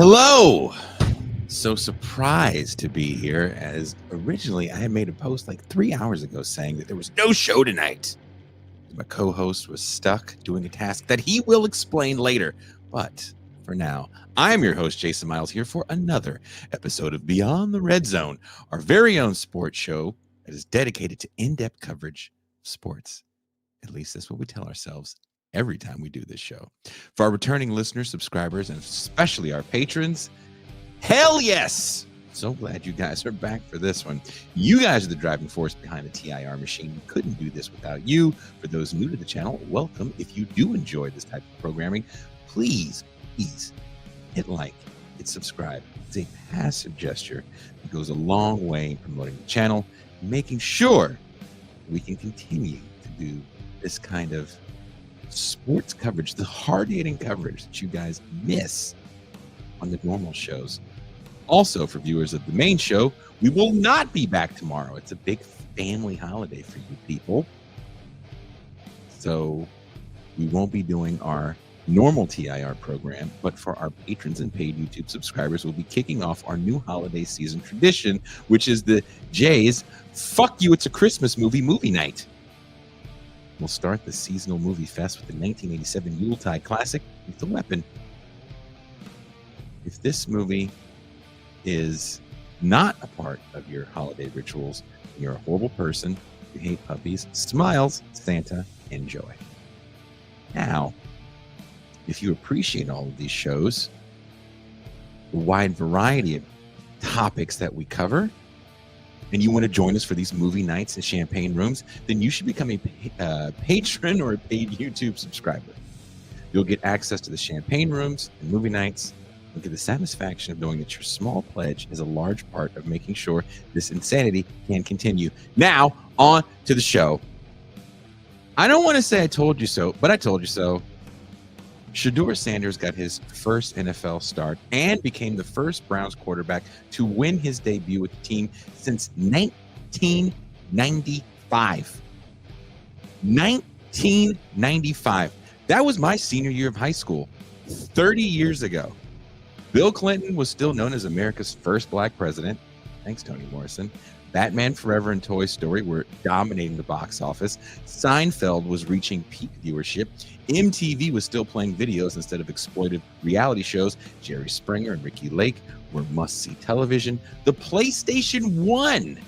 Hello. So surprised to be here, as originally I had made a post like 3 hours ago saying that there was no show tonight. My co-host was stuck doing a task that he will explain later. But for now, I'm your host, Jason Miles, here for another episode of Beyond the Red Zone, our very own sports show that is dedicated to in-depth coverage of sports. At least that's what we tell ourselves every time we do this show. For our returning listeners, subscribers, and especially our patrons, hell yes! So glad you guys are back for this one. You guys are the driving force behind the TIR machine. We couldn't do this without you. For those new to the channel, welcome. If you do enjoy this type of programming, please hit like, hit subscribe. It's a passive gesture that goes a long way in promoting the channel, making sure we can continue to do this kind of sports coverage, the hard-hitting coverage that you guys miss on the normal shows. Also, for viewers of the main show, we will not be back tomorrow. It's a big family holiday for you people. So we won't be doing our normal TIR program, but for our patrons and paid YouTube subscribers, we'll be kicking off our new holiday season tradition, which is the Jay's Fuck You, It's a Christmas movie night. We'll start the seasonal movie fest with the 1987 Yuletide classic, Lethal Weapon. If this movie is not a part of your holiday rituals, you're a horrible person, you hate puppies, smiles, Santa, enjoy. Now, if you appreciate all of these shows, the wide variety of topics that we cover, and you want to join us for these movie nights and champagne rooms, then you should become a patron or a paid YouTube subscriber. You'll get access to the champagne rooms and movie nights, and get the satisfaction of knowing that your small pledge is a large part of making sure this insanity can continue. Now, on to the show. I don't want to say I told you so, but I told you so. Shedeur Sanders got his first NFL start and became the first Browns quarterback to win his debut with the team since 1995. 1995. That was my senior year of high school, 30 years ago. Bill Clinton was still known as America's first black president. Thanks, Toni Morrison. Batman Forever and Toy Story were dominating the box office. Seinfeld was reaching peak viewership. MTV was still playing videos instead of exploitive reality shows. Jerry Springer and Ricky Lake were must-see television. The PlayStation 1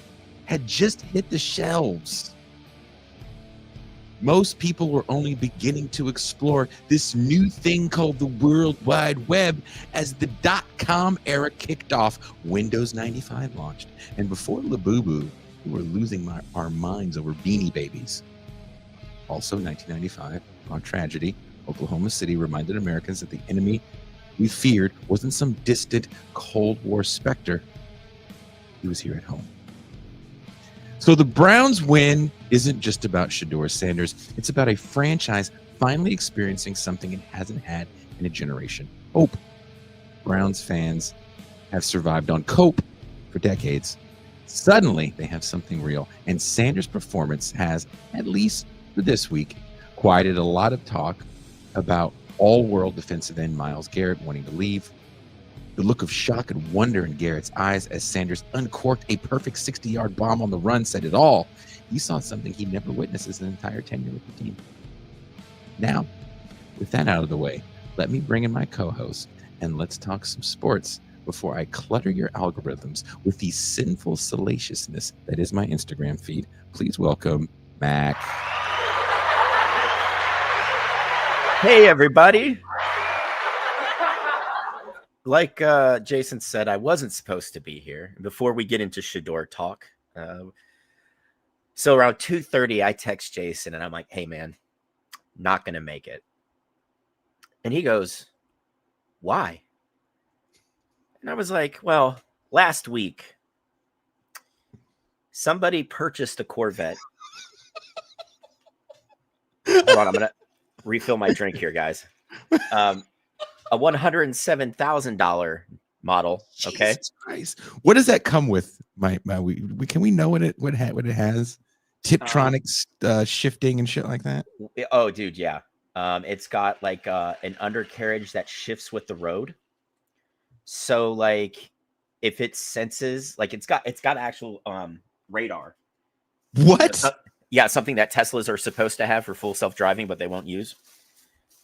had just hit the shelves. Most people were only beginning to explore this new thing called the World Wide Web as the .com era kicked off. Windows 95 launched. And before Labubu, we were losing our minds over Beanie Babies. Also 1995, on tragedy, Oklahoma City reminded Americans that the enemy we feared wasn't some distant Cold War specter. He was here at home. So the Browns win isn't just about Shedeur Sanders. It's about a franchise finally experiencing something it hasn't had in a generation. Hope. Browns fans have survived on cope for decades. Suddenly, they have something real. And Sanders' performance has, at least for this week, quieted a lot of talk about all-world defensive end Myles Garrett wanting to leave. The look of shock and wonder in Garrett's eyes as Sanders uncorked a perfect 60-yard bomb on the run said it all. He saw something he'd never witnessed his entire tenure with the team. Now, with that out of the way, let me bring in my co-host and let's talk some sports before I clutter your algorithms with the sinful salaciousness that is my Instagram feed. Please welcome Mac. Hey, everybody. Like Jason said, I wasn't supposed to be here. Before we get into Shedeur talk, so around 2:30, I text Jason and I'm like, "Hey, man, not gonna make it." And he goes, "Why?" And I was like, "Well, last week, somebody purchased a Corvette." Hold on, I'm gonna refill my drink here, guys. A $107,000 model. Okay. Jesus Christ. What does that come with? Can we know what it has? Tiptronics shifting and shit like that. Oh, dude, yeah. It's got like an undercarriage that shifts with the road. So like if it senses, like it's got actual radar. What? Yeah, something that Teslas are supposed to have for full self-driving, but they won't use.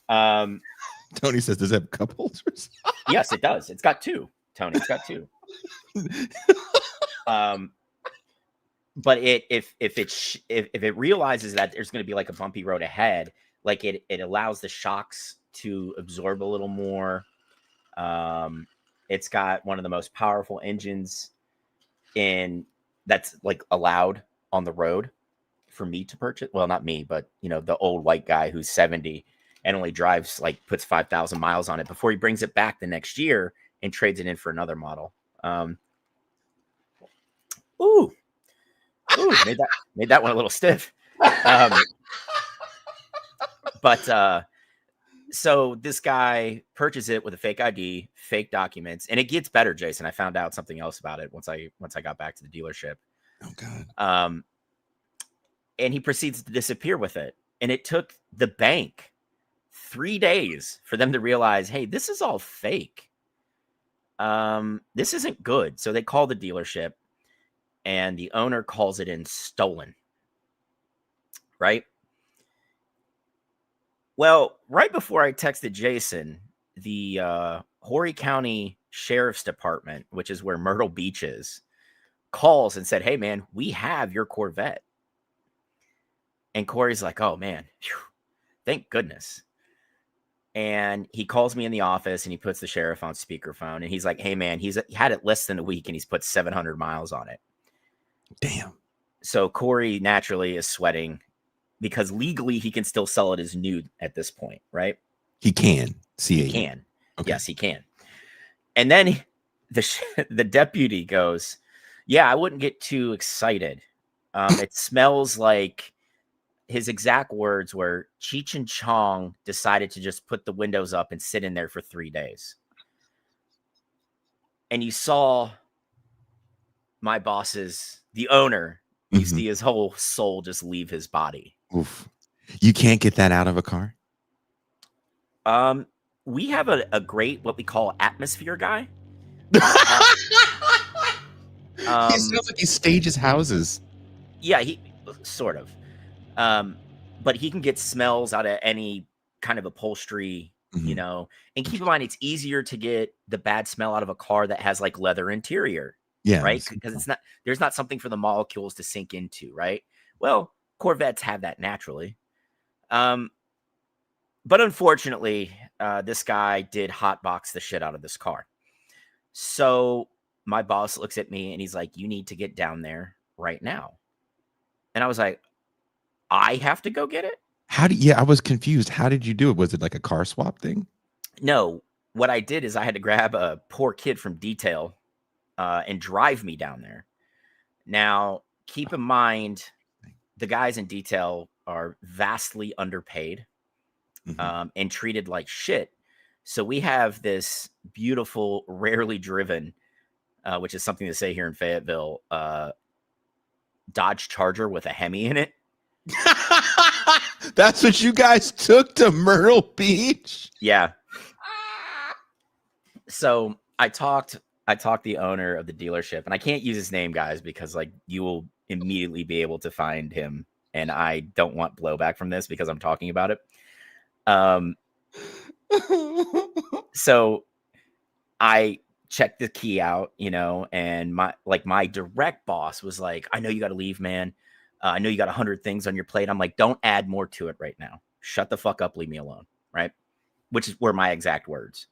Tony says, does it have cup holders? Yes, it does. It's got two, Tony. It's got two. But if it realizes that there's going to be like a bumpy road ahead, like it allows the shocks to absorb a little more. It's got one of the most powerful engines that's like allowed on the road for me to purchase. Well, not me, but the old white guy who's 70 and only drives puts 5,000 miles on it before he brings it back the next year and trades it in for another model. Ooh, made that one a little stiff. But so this guy purchased it with a fake ID, fake documents, and it gets better, Jason. I found out something else about it once I got back to the dealership. Oh God. And he proceeds to disappear with it. And it took the bank 3 days for them to realize, hey, this is all fake. This isn't good. So they call the dealership, and the owner calls it in stolen. Right? Well, right before I texted Jason, the Horry County Sheriff's Department, which is where Myrtle Beach is, calls and said, hey, man, we have your Corvette. And Corey's like, oh, man, phew, thank goodness. And he calls me in the office and he puts the sheriff on speakerphone. And he's like, hey, man, he had it less than a week and he's put 700 miles on it. Damn. So Corey naturally is sweating because legally he can still sell it as new at this point, right? He can. He can. Okay. Yes, he can. And then the deputy goes, yeah, I wouldn't get too excited. It smells like, his exact words were, Cheech and Chong decided to just put the windows up and sit in there for 3 days. And you saw my boss's, the owner, you see his whole soul just leave his body. Oof. You can't get that out of a car? We have a great, what we call atmosphere guy. He sounds like he stages houses. Yeah, he sort of. But he can get smells out of any kind of upholstery, and keep in mind, it's easier to get the bad smell out of a car that has like leather interior. Yeah. Right. Because there's not something for the molecules to sink into. Right. Well, Corvettes have that naturally. But unfortunately, this guy did hotbox the shit out of this car. So my boss looks at me and he's like, you need to get down there right now. And I was like, I have to go get it? I was confused. How did you do it? Was it like a car swap thing? No. What I did is I had to grab a poor kid from detail and drive me down there. Now, keep in mind, the guys in detail are vastly underpaid and treated like shit. So we have this beautiful, rarely driven, which is something to say here in Fayetteville, Dodge Charger with a Hemi in it. That's what you guys took to Myrtle Beach? Yeah. So I talked the owner of the dealership, and I can't use his name, guys, because like you will immediately be able to find him, and I don't want blowback from this because I'm talking about it. So I checked the key out, and my direct boss was like, I know you got to leave, man. I know you got 100 things on your plate. I'm like, don't add more to it right now. Shut the fuck up. Leave me alone. Right. Which were my exact words.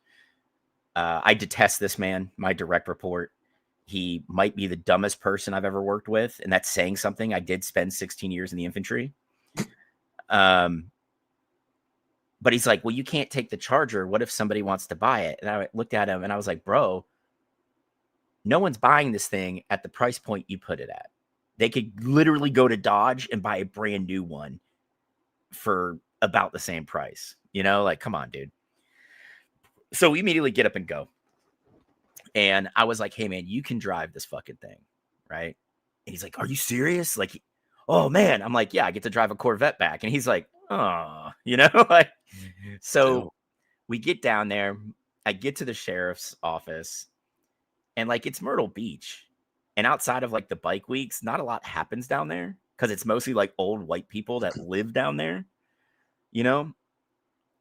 I detest this man, my direct report. He might be the dumbest person I've ever worked with. And that's saying something. I did spend 16 years in the infantry. But he's like, well, you can't take the Charger. What if somebody wants to buy it? And I looked at him and I was like, bro, no one's buying this thing at the price point you put it at. They could literally go to Dodge and buy a brand new one for about the same price. Like, come on, dude. So we immediately get up and go. And I was like, hey, man, you can drive this fucking thing. Right. And he's like, are you serious? Like, oh, man. I'm like, yeah, I get to drive a Corvette back. And he's like, oh, like, so we get down there. I get to the sheriff's office, and like it's Myrtle Beach, and outside of like the bike weeks, not a lot happens down there because it's mostly like old white people that live down there, you know.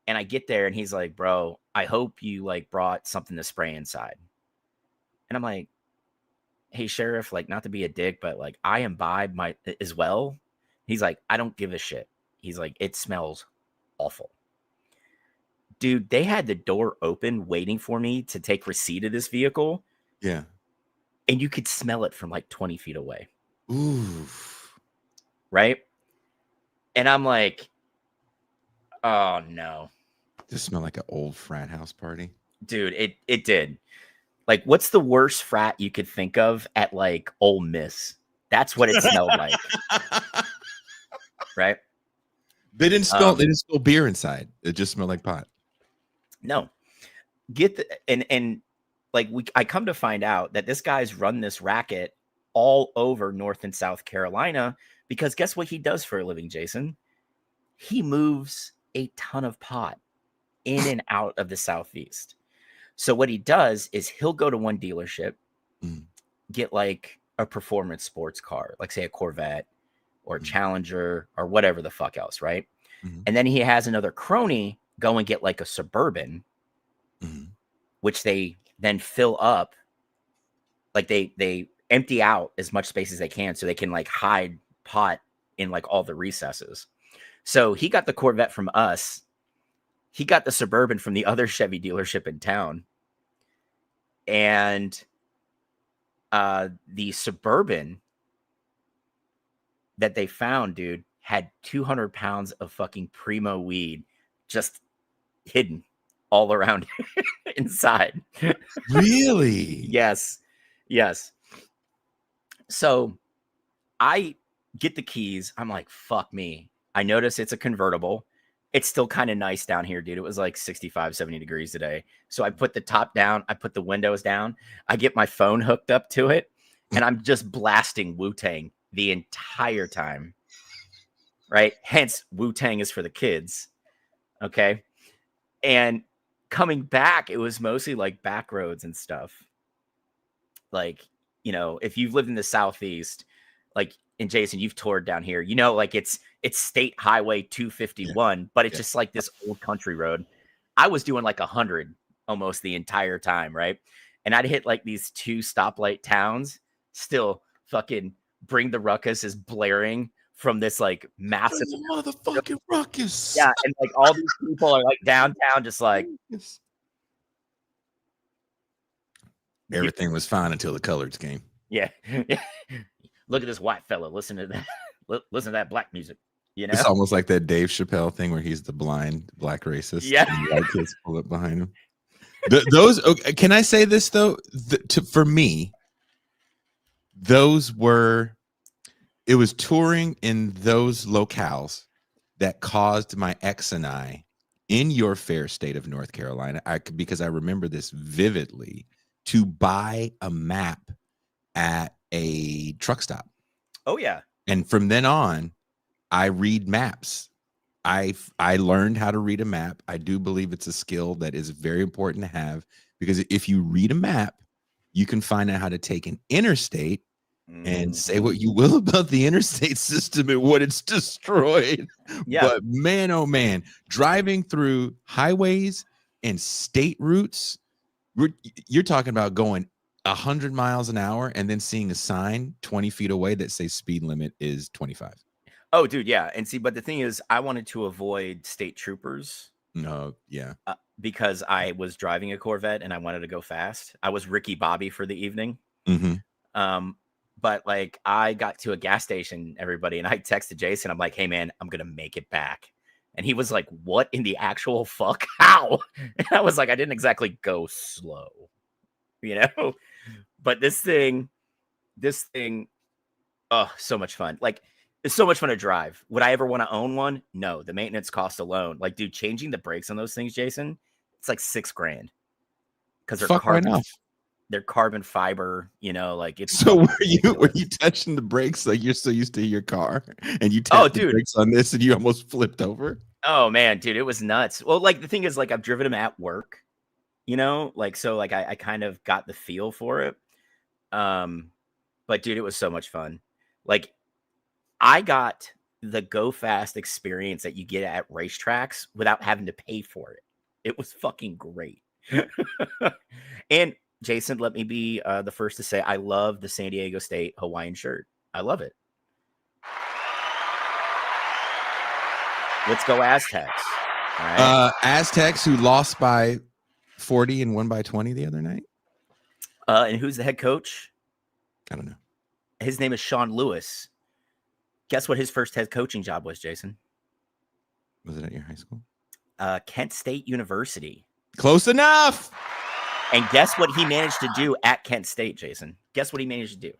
And I get there, and he's like, "Bro, I hope you like brought something to spray inside." And I'm like, "Hey, sheriff, like not to be a dick, but like I imbibe my as well." He's like, "I don't give a shit." He's like, "It smells awful." Dude, they had the door open waiting for me to take receipt of this vehicle. Yeah. And you could smell it from like 20 feet away. Ooh. Right? And I'm like, oh no. This smelled like an old frat house party. Dude, it did. Like, what's the worst frat you could think of at like Ole Miss? That's what it smelled like. Right? They didn't spill beer inside. It just smelled like pot. No. And like I come to find out that this guy's run this racket all over North and South Carolina because guess what he does for a living, Jason? He moves a ton of pot in and out of the Southeast. So what he does is he'll go to one dealership, get like a performance sports car, like say a Corvette or a Challenger or whatever the fuck else, right? And then he has another crony go and get like a Suburban, which they then fill up. Like they empty out as much space as they can so they can like hide pot in like all the recesses. So he got the Corvette from us. He got the Suburban from the other Chevy dealership in town. And the Suburban that they found, dude, had 200 pounds of fucking primo weed just hidden all around inside. Really? Yes. So I get the keys. I'm like, fuck me. I notice it's a convertible. It's still kind of nice down here, dude. It was like 65, 70 degrees today. So I put the top down. I put the windows down. I get my phone hooked up to it. And I'm just blasting Wu-Tang the entire time. Right? Hence, Wu-Tang is for the kids. Okay? And coming back, it was mostly like back roads and stuff. Like, you know, if you've lived in the Southeast, like, and Jason, you've toured down here, you know, like it's State Highway 251, but it's just like this old country road. I was doing like 100 almost the entire time, right? And I'd hit like these 2 stoplight towns, still fucking Bring the Ruckus is blaring from this like massive motherfucking ruckus. Yeah, and like all these people are like downtown, just like everything was fine until the colors came. Yeah. Look at this white fella. Listen to that. Listen to that black music. You know, it's almost like that Dave Chappelle thing where he's the blind black racist. Yeah, and white kids pull up behind him. Those. Okay, can I say this though? For me, those were. It was touring in those locales that caused my ex and I, in your fair state of North Carolina, because I remember this vividly, to buy a map at a truck stop. Oh yeah. And from then on, I read maps. I learned how to read a map. I do believe it's a skill that is very important to have, because if you read a map, you can find out how to take an interstate and say what you will about the interstate system and what it's destroyed. Yeah. But man, oh man, driving through highways and state routes, you're talking about going 100 miles an hour and then seeing a sign 20 feet away that says speed limit is 25. Oh, dude, yeah. And see, but the thing is, I wanted to avoid state troopers. No, yeah. Because I was driving a Corvette and I wanted to go fast. I was Ricky Bobby for the evening. But like I got to a gas station, everybody, and I texted Jason. I'm like, hey man, I'm going to make it back. And he was like, what in the actual fuck? How? And I was like, I didn't exactly go slow, you know, but this thing, oh, so much fun. Like it's so much fun to drive. Would I ever want to own one? No, the maintenance cost alone. Like, dude, changing the brakes on those things, Jason, it's like $6,000 because they're they're carbon fiber, you know, like it's so were you touching the brakes like you're so used to your car and you tapped the brakes on this and you almost flipped over? Oh man, dude, it was nuts. Well, like the thing is, like I've driven them at work, you know, like, so like I kind of got the feel for it. But dude, it was so much fun. Like, I got the go fast experience that you get at racetracks without having to pay for it. It was fucking great. And Jason, let me be the first to say I love the San Diego State Hawaiian shirt. I love it. Let's go Aztecs. All right. Aztecs, who lost by 40 and won by 20 the other night. And who's the head coach? I don't know. His name is Sean Lewis. Guess what his first head coaching job was, Jason? Was it at your high school? Kent State University. Close enough. And guess what he managed to do at Kent State, Jason? Guess what he managed to do?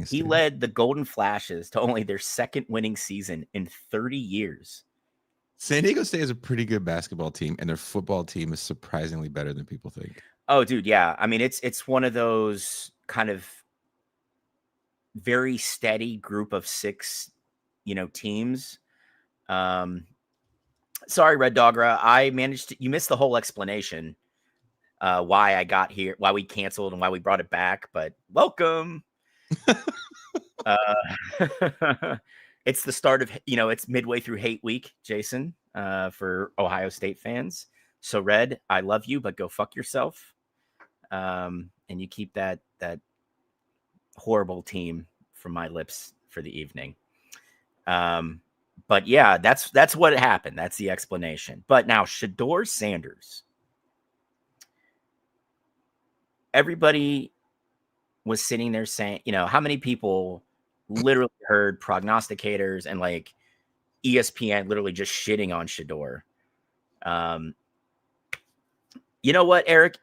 He led the Golden Flashes to only their second winning season in 30 years. San Diego State is a pretty good basketball team, and their football team is surprisingly better than people think. Oh, dude, yeah. I mean, it's one of those kind of very steady group of 6, teams. Sorry, Red Dogra. You missed the whole explanation why I got here, why we canceled and why we brought it back, but welcome. It's the start of, it's midway through hate week, Jason, for Ohio State fans. So Red, I love you, but go fuck yourself. And you keep that horrible team from my lips for the evening. But yeah, that's what happened. That's the explanation. But now Shedeur Sanders, everybody was sitting there saying, how many people literally heard prognosticators and like ESPN literally just shitting on Shedeur. You know what, Eric?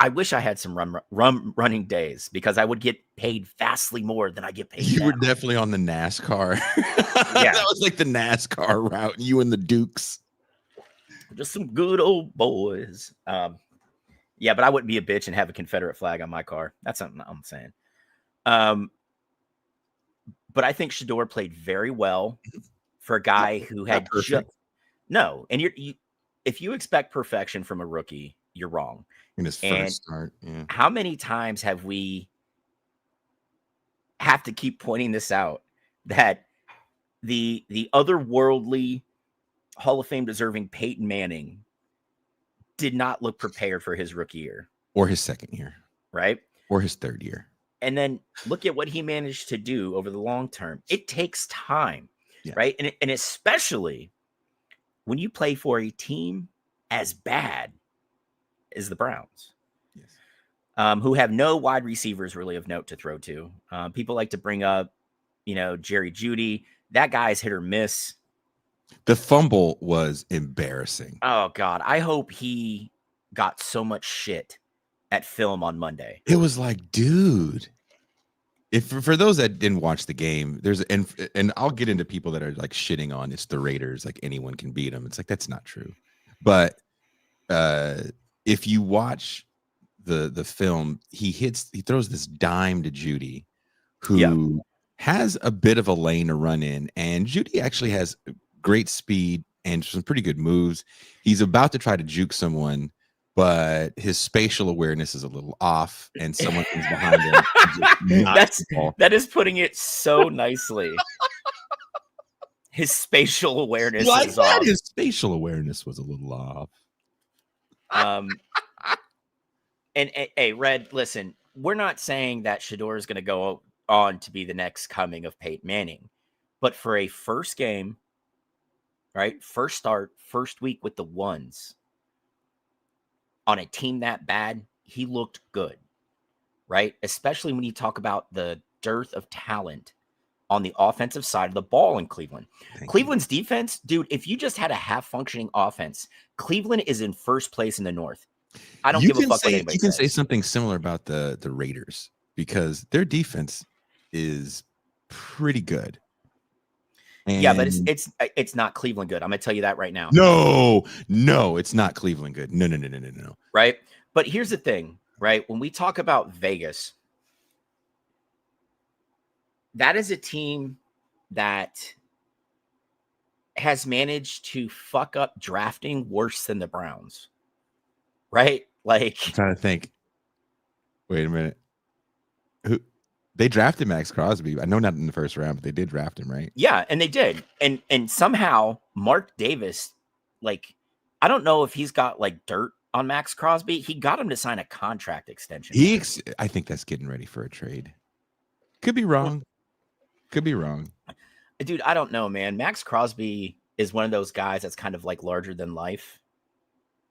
I wish I had some running days because I would get paid vastly more than I get paid. You now. were definitely on the NASCAR. Yeah. That was like the NASCAR route. You and the Dukes. Just some good old boys. Yeah, but I wouldn't be a bitch and have a Confederate flag on my car. That's something I'm saying. But I think Shedeur played very well for a guy who had no. And if you expect perfection from a rookie, you're wrong. In his first start, yeah. How many times have we have to keep pointing this out that the otherworldly Hall of Fame deserving Peyton Manning did not look prepared for his rookie year or his second year, right? Or his third year. And then look at what he managed to do over the long term. It takes time, right? And especially when you play for a team as bad as the Browns, who have no wide receivers really of note to throw to. People like to bring up, Jerry Jeudy. That guy's hit or miss. The fumble was embarrassing. Oh, God. I hope he got so much shit at film on Monday. It was like, dude, if for those that didn't watch the game, and I'll get into people that are like shitting on it's the Raiders, like anyone can beat them. It's like, that's not true. But if you watch the film, he throws this dime to Jeudy, who has a bit of a lane to run in, and Jeudy actually has great speed and some pretty good moves. He's about to try to juke someone, but his spatial awareness is a little off, and someone comes behind him. That is putting it so nicely. His spatial awareness is off. His spatial awareness was a little off. And hey, Red, listen, we're not saying that Shedeur is going to go on to be the next coming of Peyton Manning, but for a first game, right? First start, first week with the ones on a team that bad, he looked good, right? Especially when you talk about the dearth of talent on the offensive side of the ball in Cleveland. Cleveland's defense, dude, if you just had a half functioning offense, Cleveland is in first place in the North. I don't give a fuck what anybody says. You can say something similar about the Raiders because their defense is pretty good. And yeah, but it's not Cleveland good. I'm going to tell you that right now. No, it's not Cleveland good. No. Right? But here's the thing, right? When we talk about Vegas, that is a team that has managed to fuck up drafting worse than the Browns. right? Like, I'm trying to think. Wait a minute. Who they drafted Max Crosby? I know not in the first round, but they did draft him, right? yeah, and they did. And somehow Mark Davis, like, I don't know if he's got like dirt on Max Crosby. He got him to sign a contract extension. I think that's getting ready for a trade. Could be wrong. Could be wrong. Dude, I don't know, man. Max Crosby is one of those guys that's kind of like larger than life.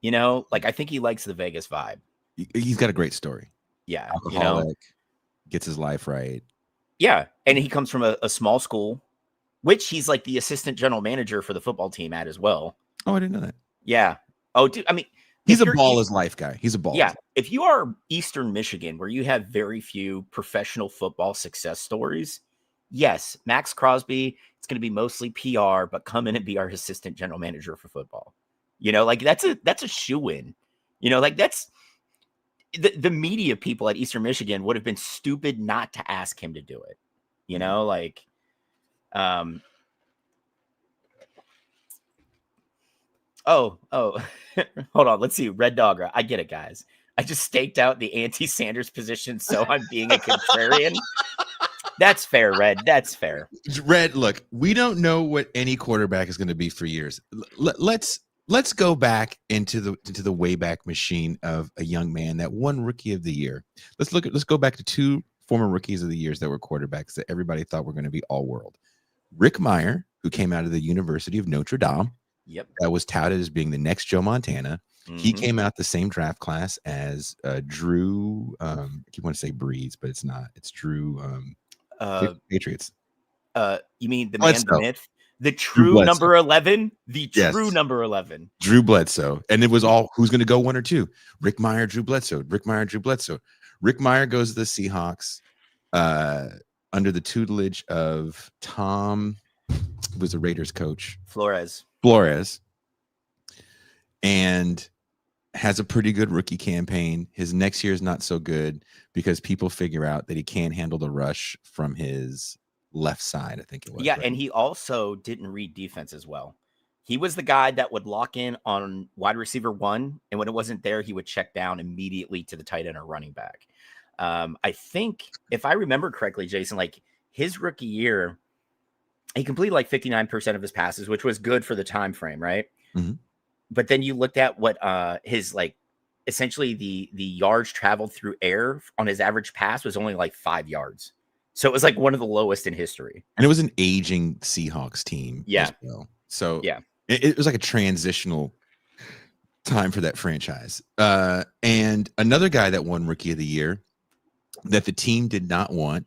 You know, like I think he likes the Vegas vibe. He's got a great story. Yeah, Alcoholic, gets his life right. Yeah, and he comes from a small school, which he's like the assistant general manager for the football team at as well. Oh, I didn't know that. Yeah. Oh, dude, I mean, he's a ball is life guy. He's a ball. Yeah, if you are Eastern Michigan, where you have very few professional football success stories, yes, Max Crosby, it's going to be mostly PR, but come in and be our assistant general manager for football. You know, like that's a shoe-in. You know, like that's the media people at Eastern Michigan would have been stupid not to ask him to do it. You know, like, oh, hold on. Let's see. Red Dog. I get it, guys. I just staked out the anti-Sanders position, so I'm being a contrarian. That's fair, Red. That's fair. Red, look, we don't know what any quarterback is going to be for years. Let's go back into the Wayback Machine of a young man that won Rookie of the Year. Let's go back to two former Rookies of the Years that were quarterbacks that everybody thought were going to be all world. Rick Meyer, who came out of the University of Notre Dame. Yep. That was touted as being the next Joe Montana. Mm-hmm. He came out the same draft class as Drew. I keep wanting to say Brees, but it's not. It's Drew. Patriots. You mean the man, the myth, the Drew true number 11, the true yes. number 11, Drew Bledsoe, and it was all who's going to go 1 or 2. Rick Meyer, Drew Bledsoe. Rick Meyer, Drew Bledsoe. Rick Meyer goes to the Seahawks under the tutelage of Tom, who was the Raiders coach, Flores, and has a pretty good rookie campaign. His next year is not so good because people figure out that he can't handle the rush from his left side, I think it was. Yeah, right? And he also didn't read defense as well. He was the guy that would lock in on wide receiver 1, and when it wasn't there, he would check down immediately to the tight end or running back. I think, if I remember correctly, Jason, like his rookie year, he completed like 59% of his passes, which was good for the time frame, right? Mm-hmm. But then you looked at what his like essentially the yards traveled through air on his average pass was only like 5 yards. So it was like one of the lowest in history. And it was an aging Seahawks team. Yeah. As well. So yeah, it was like a transitional time for that franchise. And another guy that won Rookie of the Year that the team did not want,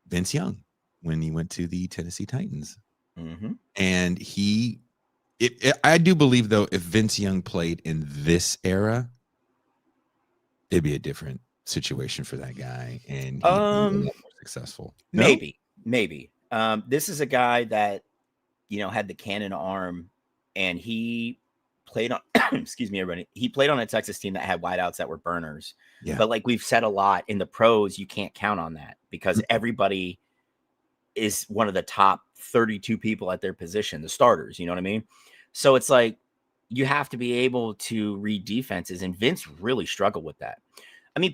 Vince Young, when he went to the Tennessee Titans. Mm-hmm. And I do believe, though, if Vince Young played in this era, it'd be a different situation for that guy, and he'd be a lot more successsul. Maybe. This is a guy that, you know, had the cannon arm, and he played on. Excuse me, everybody. He played on a Texas team that had wideouts that were burners. Yeah. But like we've said a lot in the pros, you can't count on that because everybody is one of the top 32 people at their position, the starters. You know what I mean? So it's like you have to be able to read defenses, and Vince really struggled with that. I mean,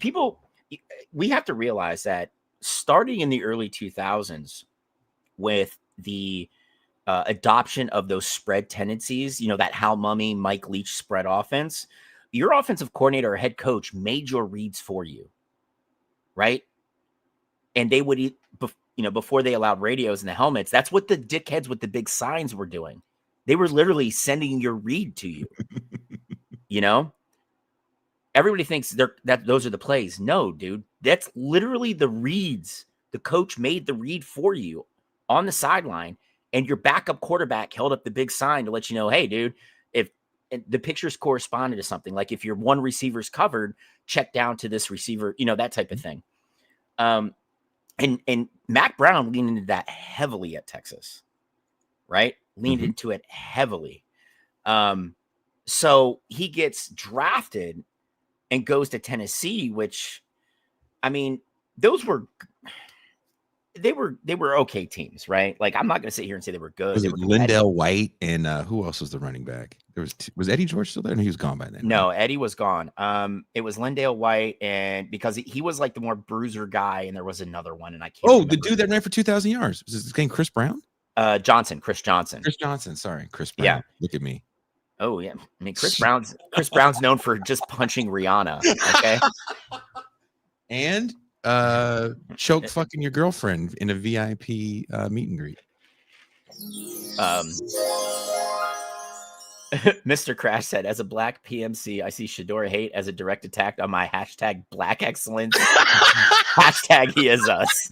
we have to realize that starting in the early 2000s with the adoption of those spread tendencies, you know, that Hal Mummy, Mike Leach spread offense, your offensive coordinator or head coach made your reads for you, right? And they would, you know, before they allowed radios in the helmets, that's what the dickheads with the big signs were doing. They were literally sending your read to you, you know? Everybody thinks that those are the plays. No, dude, that's literally the reads. The coach made the read for you on the sideline, and your backup quarterback held up the big sign to let you know, hey, dude, if the pictures corresponded to something, like if your one receiver's covered, check down to this receiver, you know, that type of thing. And Mac Brown leaned into that heavily at Texas, right? Leaned into it heavily. So he gets drafted and goes to Tennessee, which, I mean, they were okay teams, right? Like, I'm not going to sit here and say they were good. Was They it were competitive. Lindell White and who else was the running back? There was Eddie George still there? No, he was gone by then. No, right? Eddie was gone. It was Lindale White, and because he was like the more bruiser guy, and there was another one, and I can't. Oh, the dude that ran for 2,000 yards. Was his name Chris Brown? Chris Johnson. Chris Johnson. Sorry, Chris Brown. Yeah. Look at me. Oh yeah, I mean Chris Brown's known for just punching Rihanna. Okay. And choke fucking your girlfriend in a VIP meet and greet. Mr. Crash said, as a black PMC, I see Shador hate as a direct attack on my hashtag black excellence. Hashtag he is us.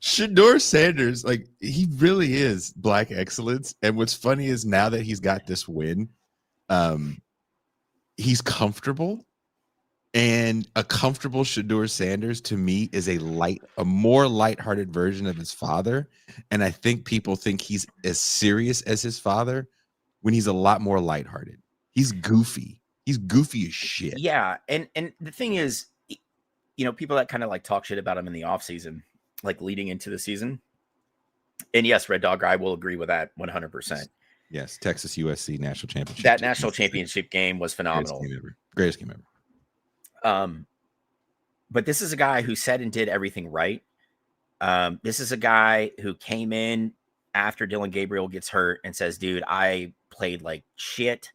Shador Sanders, like, he really is black excellence. And what's funny is now that he's got this win, he's comfortable. And a comfortable Shador Sanders, to me, is a more lighthearted version of his father. And I think people think he's as serious as his father when he's a lot more lighthearted. He's goofy. He's goofy as shit. Yeah. And the thing is, you know, people that kind of like talk shit about him in the offseason, like leading into the season. And yes, Red Dog, I will agree with that 100%. Yes, Texas USC national championship. That national championship game was phenomenal. Greatest game ever. But this is a guy who said and did everything right. This is a guy who came in after Dylan Gabriel gets hurt and says, dude, I played like shit.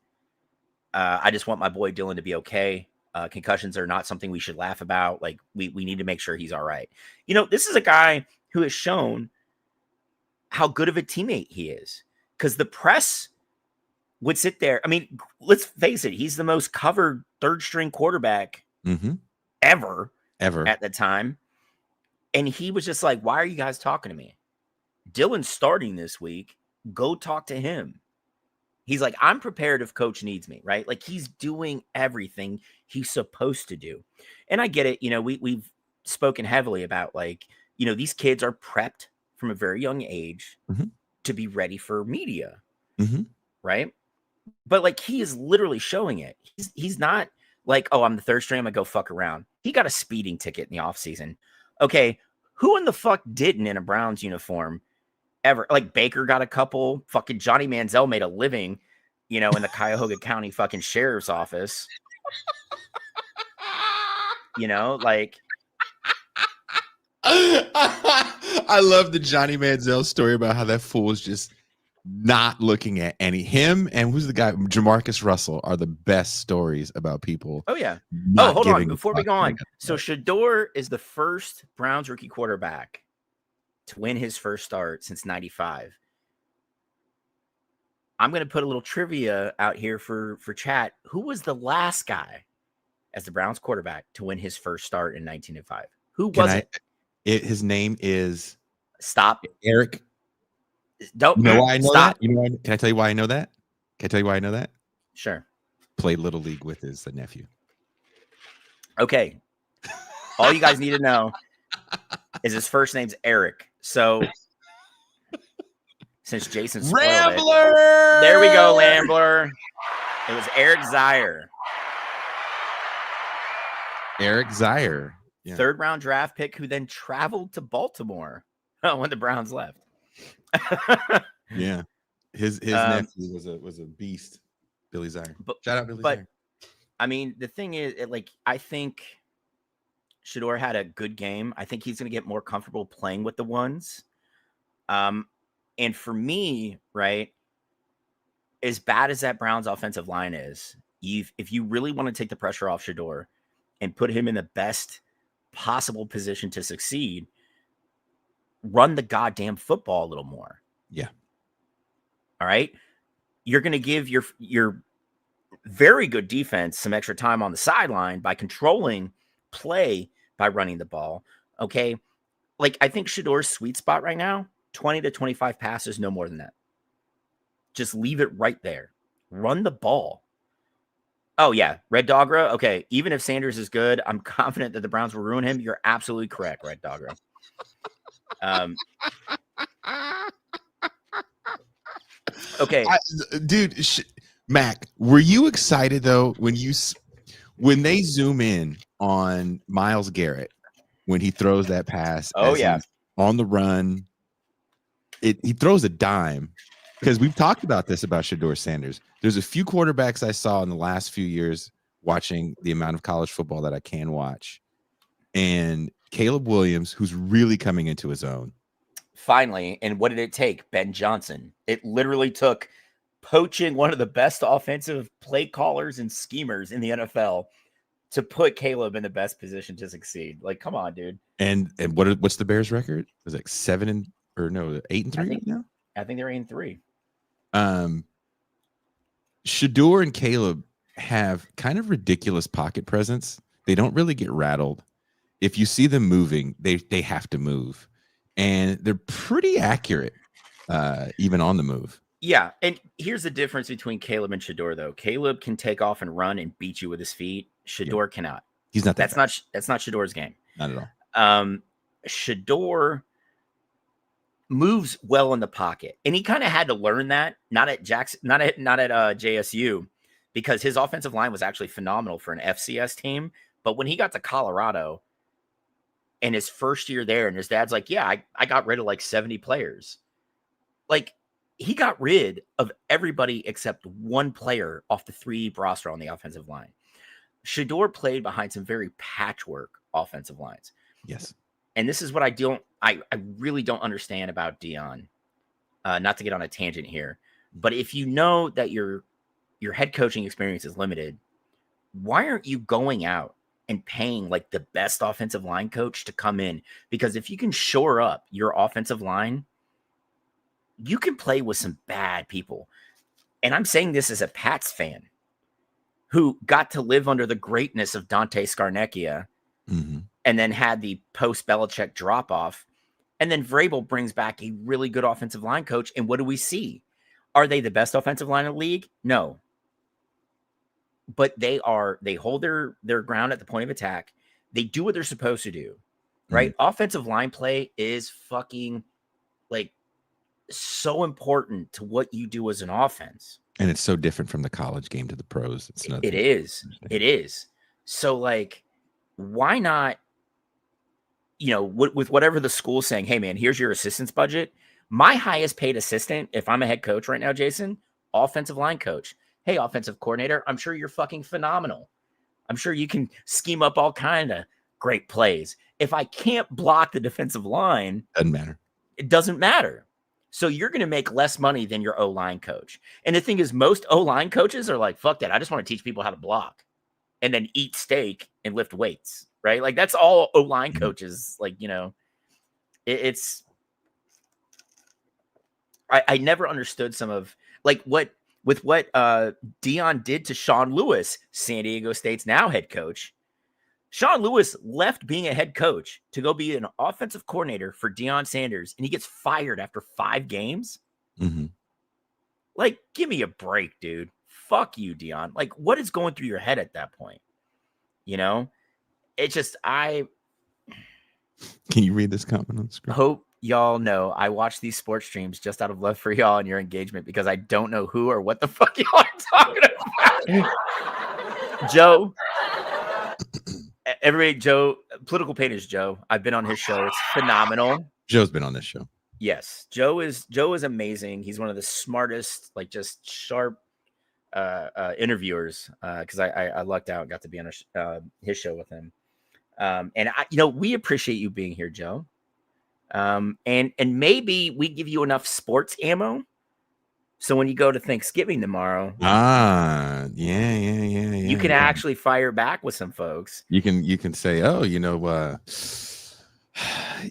I just want my boy Dylan to be okay. Concussions are not something we should laugh about. Like, we need to make sure he's all right. You know, this is a guy who has shown how good of a teammate he is, because the press would sit there. I mean, let's face it. He's the most covered third string quarterback ever at the time. And he was just like, why are you guys talking to me? Dylan's starting this week. Go talk to him. He's like, I'm prepared if coach needs me, right? Like, he's doing everything he's supposed to do. And I get it. You know, we've spoken heavily about, like, you know, these kids are prepped from a very young age to be ready for media, right? But like, he is literally showing it. He's not like, oh, I'm the third string, I'm gonna go fuck around. He got a speeding ticket in the offseason. Okay, who in the fuck didn't in a Browns uniform ever? Like, Baker got a couple. Fucking Johnny Manziel made a living, you know, in the Cuyahoga County fucking sheriff's office. You know, like, I love the Johnny Manziel story about how that fool was just not looking at him and who's the guy, Jamarcus Russell, are the best stories about people. Oh yeah. Oh, hold on, before we go on. So Shador is the first Browns rookie quarterback to win his first start since 95. I'm going to put a little trivia out here for chat. Who was the last guy as the Browns quarterback to win his first start in 1905? Who was it? His name is Eric. Don't. You know why I know that? You know why, can I tell you why I know that? Can I tell you why I know that? Sure. Played Little League with his nephew. Okay. All you guys need to know is his first name's Eric. So since Jason spoiled Rambler! There we go, Rambler. It was Eric Zier. Eric Zier. Yeah. Third round draft pick who then traveled to Baltimore when the Browns left. Yeah, his nephew was a beast, Billy Zier. Shout out Billy Zier. I mean, the thing is, I think Shador had a good game. I think he's going to get more comfortable playing with the ones. And for me, right, as bad as that Browns offensive line is, if you really want to take the pressure off Shador and put him in the best possible position to succeed, run the goddamn football a little more. Yeah. All right. You're going to give your very good defense some extra time on the sideline by controlling play by running the ball. Okay. Like, I think Shador's sweet spot right now, 20 to 25 passes, no more than that. Just leave it right there. Run the ball. Oh, yeah. Red Dogra. Okay. Even if Sanders is good, I'm confident that the Browns will ruin him. You're absolutely correct, Red Dogra. Okay. Dude, Mac, were you excited though when when they zoom in on Myles Garrett, when he throws that pass, Oh, yeah. he's on the run, he throws a dime. Because we've talked about this about Shedeur Sanders. There's a few quarterbacks I saw in the last few years watching the amount of college football that I can watch. And Caleb Williams, who's really coming into his own. Finally, and what did it take? Ben Johnson. It literally took poaching one of the best offensive play callers and schemers in the NFL to put Caleb in the best position to succeed. Like, come on, dude. And what's the Bears record? It was like 8-3 now? I think they're 8-3. Shedeur and Caleb have kind of ridiculous pocket presence. They don't really get rattled. If you see them moving, they have to move. And they're pretty accurate, even on the move. Yeah, and here's the difference between Caleb and Shedeur, though. Caleb can take off and run and beat you with his feet. Shedeur cannot. He's not that that's not Shedeur's game. Not at all. Shedeur moves well in the pocket, and he kind of had to learn that. Not at JSU, because his offensive line was actually phenomenal for an FCS team. But when he got to Colorado, and his first year there, and his dad's like, "Yeah, I got rid of like 70 players." Like, he got rid of everybody except one player off the 3 roster on the offensive line. Shedeur played behind some very patchwork offensive lines. Yes. And this is what I really don't understand about Deion. Not to get on a tangent here, but if you know that your head coaching experience is limited, why aren't you going out and paying like the best offensive line coach to come in? Because if you can shore up your offensive line, you can play with some bad people. And I'm saying this as a Pats fan who got to live under the greatness of Dante Scarnecchia, and then had the post-Belichick drop-off. And then Vrabel brings back a really good offensive line coach. And what do we see? Are they the best offensive line in the league? No. But they hold their ground at the point of attack. They do what they're supposed to do, right? Offensive line play is fucking like so important to what you do as an offense. And it's so different from the college game to the pros. It is. So like, why not, with whatever the school's saying, hey man, here's your assistant's budget. My highest paid assistant, if I'm a head coach right now, Jason, offensive line coach. Hey, offensive coordinator, I'm sure you're fucking phenomenal. I'm sure you can scheme up all kind of great plays. If I can't block the defensive line, it doesn't matter. So you're going to make less money than your O-line coach. And the thing is, most O-line coaches are like, fuck that. I just want to teach people how to block and then eat steak and lift weights, right? Like, that's all O-line coaches. Like, it's I never understood some of like what Deion did to Sean Lewis, San Diego State's now head coach. Sean Lewis left being a head coach to go be an offensive coordinator for Deion Sanders, and he gets fired after 5 games. Like, give me a break, dude. Fuck you, Deion. Like, what is going through your head at that point? It's just, Can you read this comment on the screen? Hope y'all know I watch these sports streams just out of love for y'all and your engagement, because I don't know who or what the fuck y'all are talking about. Joe, Political Pain is Joe. I've been on his show. It's phenomenal. Joe's been on this show. Yes. Joe is amazing. He's one of the smartest, like, just sharp interviewers, because I lucked out and got to be on his show with him. And we appreciate you being here, Joe. And maybe we give you enough sports ammo, so when you go to Thanksgiving tomorrow, you can actually fire back with some folks. You can say, oh,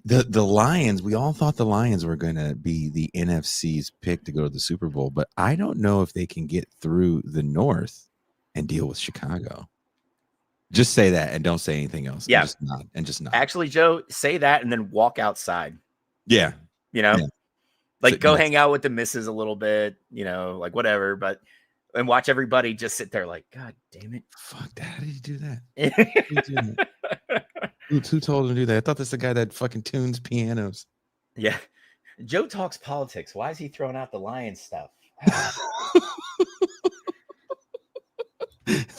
the Lions, we all thought the Lions were going to be the NFC's pick to go to the Super Bowl, but I don't know if they can get through the North and deal with Chicago. Just say that and don't say anything else. Yeah. And just not. Actually, Joe, say that and then walk outside. Yeah. Like, go hang out with the missus a little bit, like whatever, and watch everybody just sit there like, God damn it. Fuck that. How did you do that? Who told him to do that? I thought this is the guy that fucking tunes pianos. Yeah. Joe talks politics. Why is he throwing out the Lions stuff?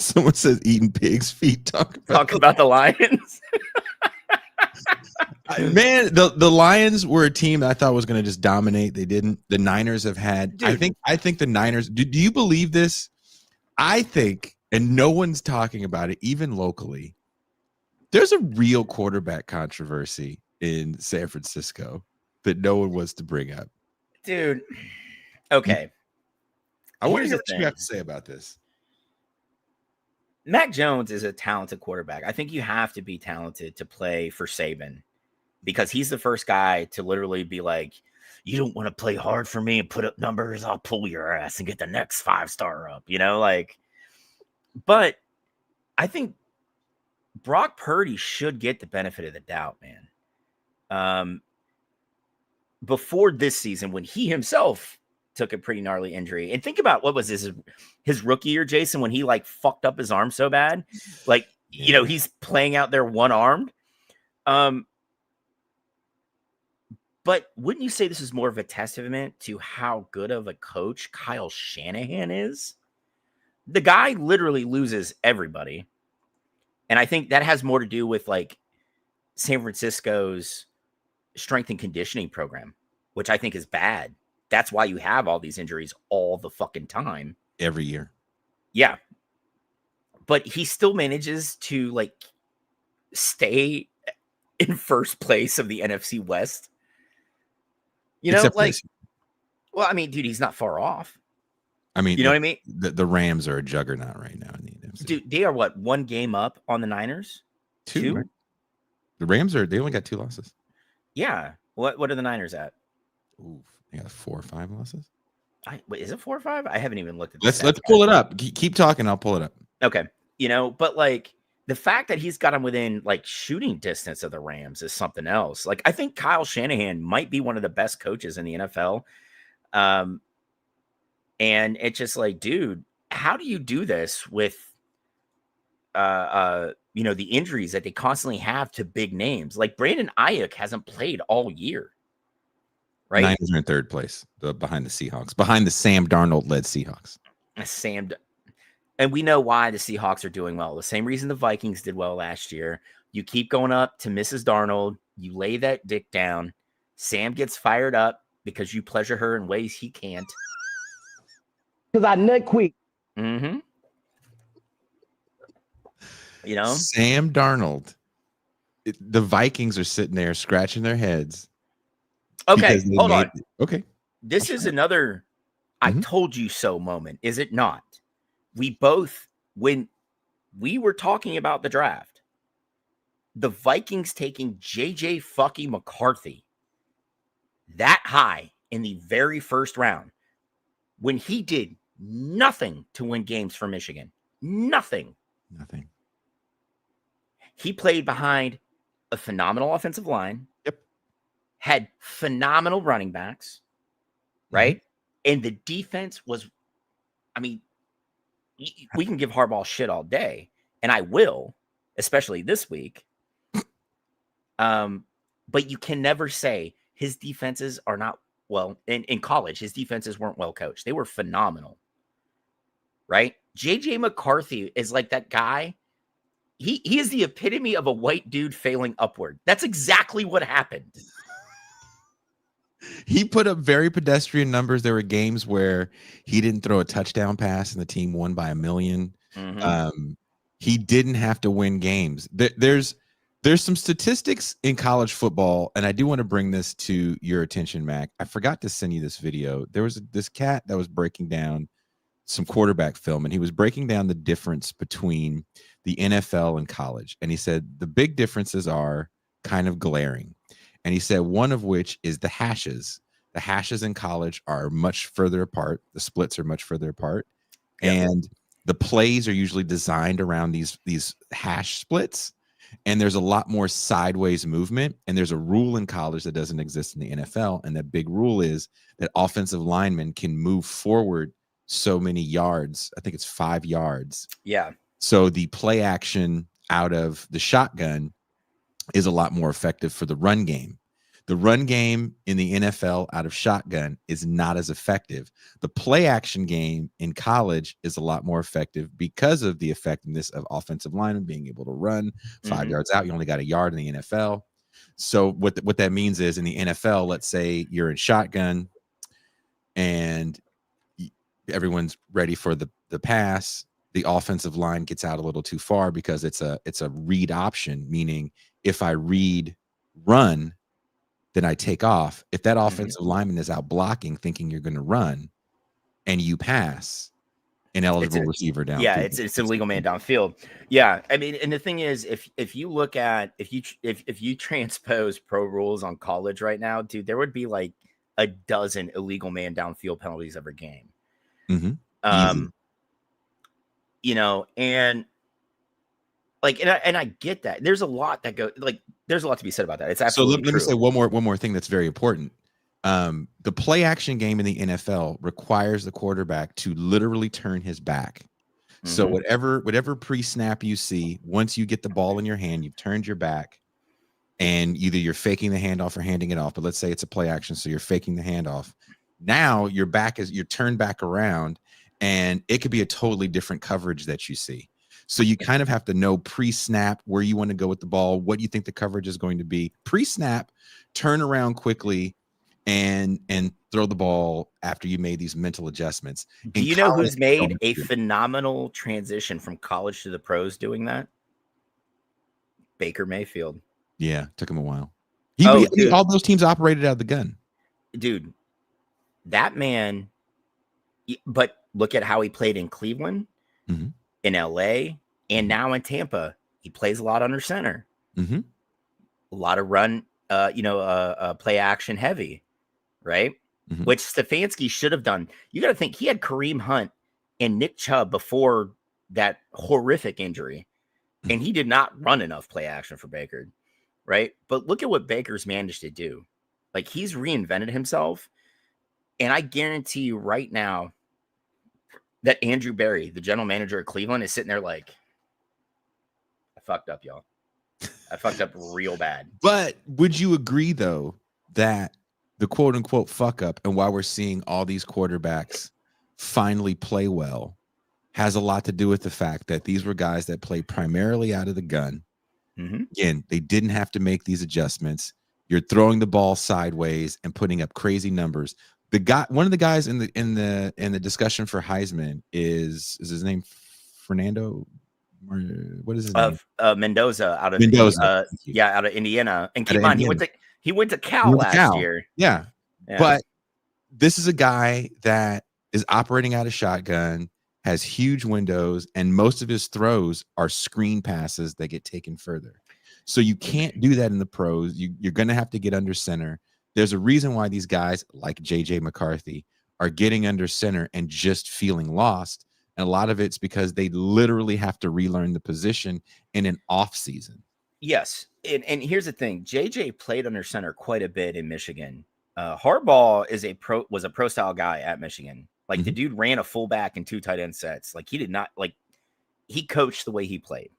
Someone says eating pig's feet. Talk about the Lions. Man, the Lions were a team that I thought was going to just dominate. They didn't. The Niners have had. Dude. I think the Niners. Do you believe this? I think, and no one's talking about it, even locally. There's a real quarterback controversy in San Francisco that no one wants to bring up. Dude. Okay. I want to hear what you have to say about this. Mac Jones is a talented quarterback. I think you have to be talented to play for Saban because he's the first guy to literally be like, you don't want to play hard for me and put up numbers. I'll pull your ass and get the next 5-star up, but I think Brock Purdy should get the benefit of the doubt, man. Before this season, when he himself took a pretty gnarly injury, and think about what was his rookie year, Jason, when he like fucked up his arm so bad, he's playing out there one-armed. But wouldn't you say this is more of a testament to how good of a coach Kyle Shanahan is? The guy literally loses everybody. And I think that has more to do with like San Francisco's strength and conditioning program, which I think is bad. That's why you have all these injuries all the fucking time. Every year. Yeah. But he still manages to like stay in first place of the NFC West. Well, I mean, dude, he's not far off. I mean, you know what I mean? The Rams are a juggernaut right now in the NFC. Dude, they are what, 1 game up on the Niners? Two? Right? The Rams they only got 2 losses. Yeah. What are the Niners at? Ooh, they got 4 or 5 losses. Wait, is it 4 or 5? I haven't even looked at this. Let's pull it up. Keep talking. I'll pull it up. Okay. But like the fact that he's got him within like shooting distance of the Rams is something else. Like I think Kyle Shanahan might be one of the best coaches in the NFL. And it's just like, dude, how do you do this with, the injuries that they constantly have to big names? Like Brandon Ayuk hasn't played all year, right? Niners are in 3rd place, behind the Seahawks, behind the Sam Darnold-led Seahawks. And we know why the Seahawks are doing well. The same reason the Vikings did well last year. You keep going up to Mrs. Darnold. You lay that dick down. Sam gets fired up because you pleasure her in ways he can't. Because I nut quick. Mm-hmm. Sam Darnold. The Vikings are sitting there scratching their heads. Okay, hold on. Okay. This is another I told you so moment, is it not? We both, when we were talking about the draft, the Vikings taking JJ fucking McCarthy that high in the very first round when he did nothing to win games for Michigan. Nothing. He played behind a phenomenal offensive line. Yep. Had phenomenal running backs, right? And the defense was, I mean, we can give Harbaugh shit all day, and I will, especially this week. But you can never say his defenses are not well. In college, his defenses weren't well coached. They were phenomenal, right? JJ McCarthy is like that guy. He is the epitome of a white dude failing upward. That's exactly what happened. He put up very pedestrian numbers. There were games where he didn't throw a touchdown pass and the team won by 1 million. He didn't have to win games. There's some statistics in college football, and I do want to bring this to your attention, Mac. I forgot to send you this video. There was this cat that was breaking down some quarterback film, and he was breaking down the difference between the NFL and college. And he said the big differences are kind of glaring. And he said one of which is the hashes. The hashes in college are much further apart. The splits are much further apart. Yep. And the plays are usually designed around these hash splits. And there's a lot more sideways movement. And there's a rule in college that doesn't exist in the NFL. And that big rule is that offensive linemen can move forward so many yards. I think it's 5 yards. Yeah. So the play action out of the shotgun is a lot more effective for the run game. The run game in the NFL out of shotgun is not as effective. The play action game in college is a lot more effective because of the effectiveness of offensive linemen being able to run 5 yards out. You only got a yard in the NFL. So what that means is in the NFL, let's say you're in shotgun and everyone's ready for the pass. The offensive line gets out a little too far because it's a read option, meaning if I read run, then I take off. If that offensive lineman is out blocking, thinking you're going to run, and you pass, an eligible receiver down. Yeah, it's a legal man downfield. Yeah, I mean, and the thing is, if you look at if you transpose pro rules on college right now, dude, there would be like a dozen illegal man downfield penalties every game. Easy. You know, and like, and I get that. There's a lot that there's a lot to be said about that. It's absolutely so. Let me say one more thing that's very important. The play action game in the NFL requires the quarterback to literally turn his back. So whatever pre-snap you see, once you get the ball in your hand, you've turned your back, and either you're faking the handoff or handing it off. But let's say it's a play action, so you're faking the handoff. Now you're turned back around, and it could be a totally different coverage that you see. So you kind of have to know pre-snap where you want to go with the ball, what you think the coverage is going to be. Pre-snap, turn around quickly, and throw the ball after you made these mental adjustments. Do you know who's made a phenomenal transition from college to the pros doing that? Baker Mayfield. Yeah, took him a while. All those teams operated out of the gun. Dude, that man, but look at how he played in Cleveland, in LA, and now in Tampa. He plays a lot under center. A lot of run, play action heavy, right? Which Stefanski should have done. You got to think he had Kareem Hunt and Nick Chubb before that horrific injury, and he did not run enough play action for Baker, right? But look at what Baker's managed to do. Like, he's reinvented himself, and I guarantee you right now that Andrew Berry, the general manager of Cleveland, is sitting there like, I fucked up, y'all. I fucked up real bad. But would you agree, though, that the quote unquote fuck up and why we're seeing all these quarterbacks finally play well has a lot to do with the fact that these were guys that played primarily out of the gun. Again, they didn't have to make these adjustments. You're throwing the ball sideways and putting up crazy numbers. One of the guys in the discussion for Heisman is his name Fernando? What is his name? Mendoza out of Indiana. And keep on, he went to Cal last year. Yeah. But this is a guy that is operating out of shotgun, has huge windows, and most of his throws are screen passes that get taken further. So you can't do that in the pros. You're going to have to get under center. There's a reason why these guys like JJ McCarthy are getting under center and just feeling lost. And a lot of it's because they literally have to relearn the position in an off season. Yes. And here's the thing. JJ played under center quite a bit in Michigan. Harbaugh was a pro style guy at Michigan. Like, the dude ran a fullback and 2 tight end sets. Like, he did not, like, he coached the way he played.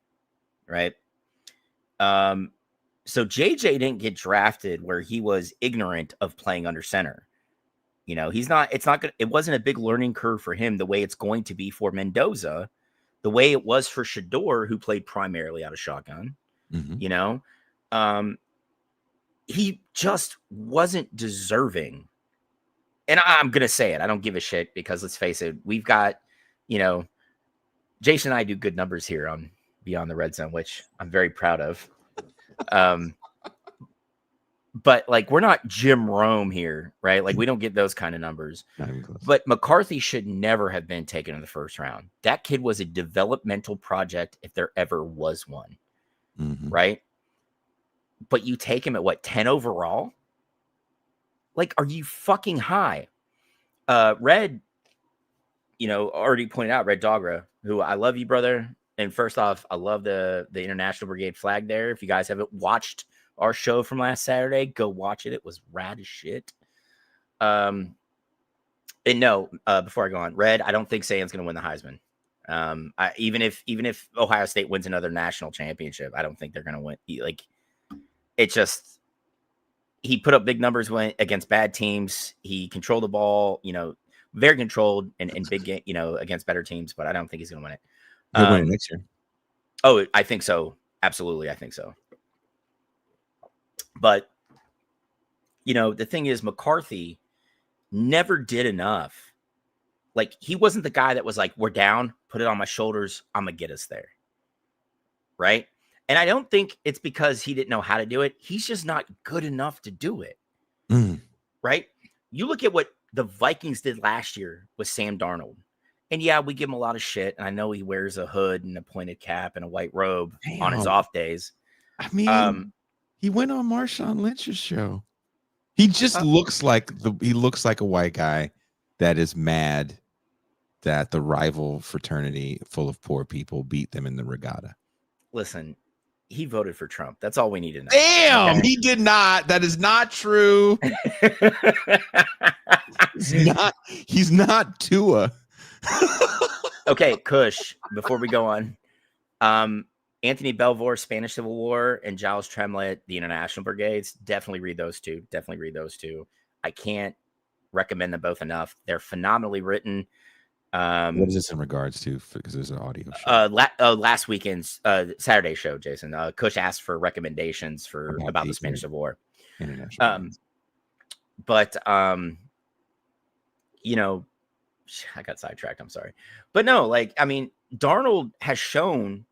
Right. So JJ didn't get drafted where he was ignorant of playing under center. You know, it wasn't a big learning curve for him the way it's going to be for Mendoza, the way it was for Shador, who played primarily out of shotgun. You know, he just wasn't deserving. And I'm going to say it. I don't give a shit because, let's face it, we've got, Jason and I do good numbers here on Beyond the Red Zone, which I'm very proud of. But like, we're not Jim Rome here, right? Like, we don't get those kind of numbers. But McCarthy should never have been taken in the first round. That kid was a developmental project if there ever was one, right? But you take him at 10 overall? Like, are you fucking high? Red, already pointed out, Red Dogra, who I love you, brother. And first off, I love the International Brigade flag there. If you guys haven't watched our show from last Saturday, go watch it. It was rad as shit. And no, before I go on, Red, I don't think Saban's going to win the Heisman. Even if Ohio State wins another national championship, I don't think they're going to win. Like, it just, he put up big numbers against bad teams. He controlled the ball, very controlled and big game, against better teams, but I don't think he's going to win it. He'll win it next year. Oh, I think so. Absolutely. I think so. But, the thing is, McCarthy never did enough. Like, he wasn't the guy that was like, we're down, put it on my shoulders, I'm going to get us there. Right? And I don't think it's because he didn't know how to do it. He's just not good enough to do it. Right? You look at what the Vikings did last year with Sam Darnold. And yeah, we give him a lot of shit. And I know he wears a hood and a pointed cap and a white robe on his off days. I mean, he went on Marshawn Lynch's show. He just looks like a white guy that is mad that the rival fraternity full of poor people beat them in the regatta. Listen, he voted for Trump. That's all we need to know. Damn, okay? He did not. That is not true. He's not Tua. Okay, Kush, before we go on, Anthony Belvoir, Spanish Civil War, and Giles Tremlett, the International Brigades. Definitely read those two. I can't recommend them both enough. They're phenomenally written. What is this in regards to? Because there's an audio show. Last weekend's Saturday show, Jason. Kush asked for recommendations about the Spanish Civil War. International. But I got sidetracked. I'm sorry. But no, Darnold has shown,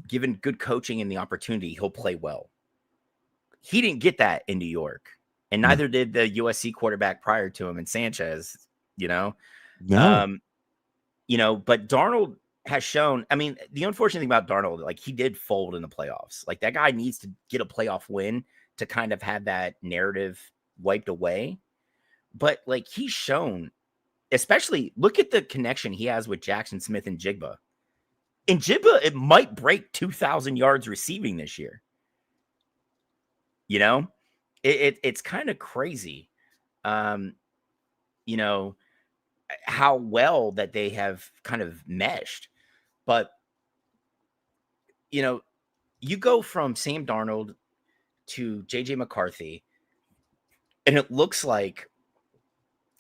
given good coaching and the opportunity, he'll play well. He didn't get that in New York, and neither did the USC quarterback prior to him, and Sanchez, No. But Darnold has shown, the unfortunate thing about Darnold, he did fold in the playoffs. That guy needs to get a playoff win to kind of have that narrative wiped away. But he's shown, especially look at the connection he has with Jackson Smith and Jigba. And Jigba, it might break 2,000 yards receiving this year. It's kind of crazy. How well that they have kind of meshed. But, you go from Sam Darnold to JJ McCarthy, and it looks like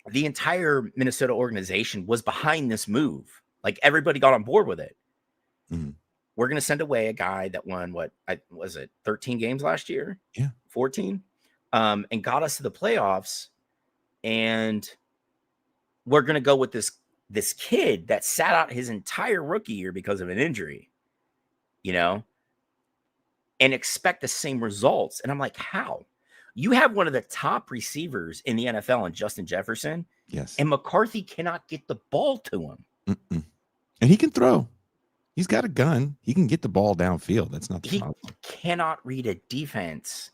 the entire Minnesota organization was behind this move. Everybody got on board with it. We're going to send away a guy that won 13 games last year? Yeah. 14? And got us to the playoffs. And we're going to go with this kid that sat out his entire rookie year because of an injury, and expect the same results. And I'm like, how? You have one of the top receivers in the NFL in Justin Jefferson. Yes. And McCarthy cannot get the ball to him. And he can throw. He's got a gun. He can get the ball downfield. That's not the problem. He cannot read a defense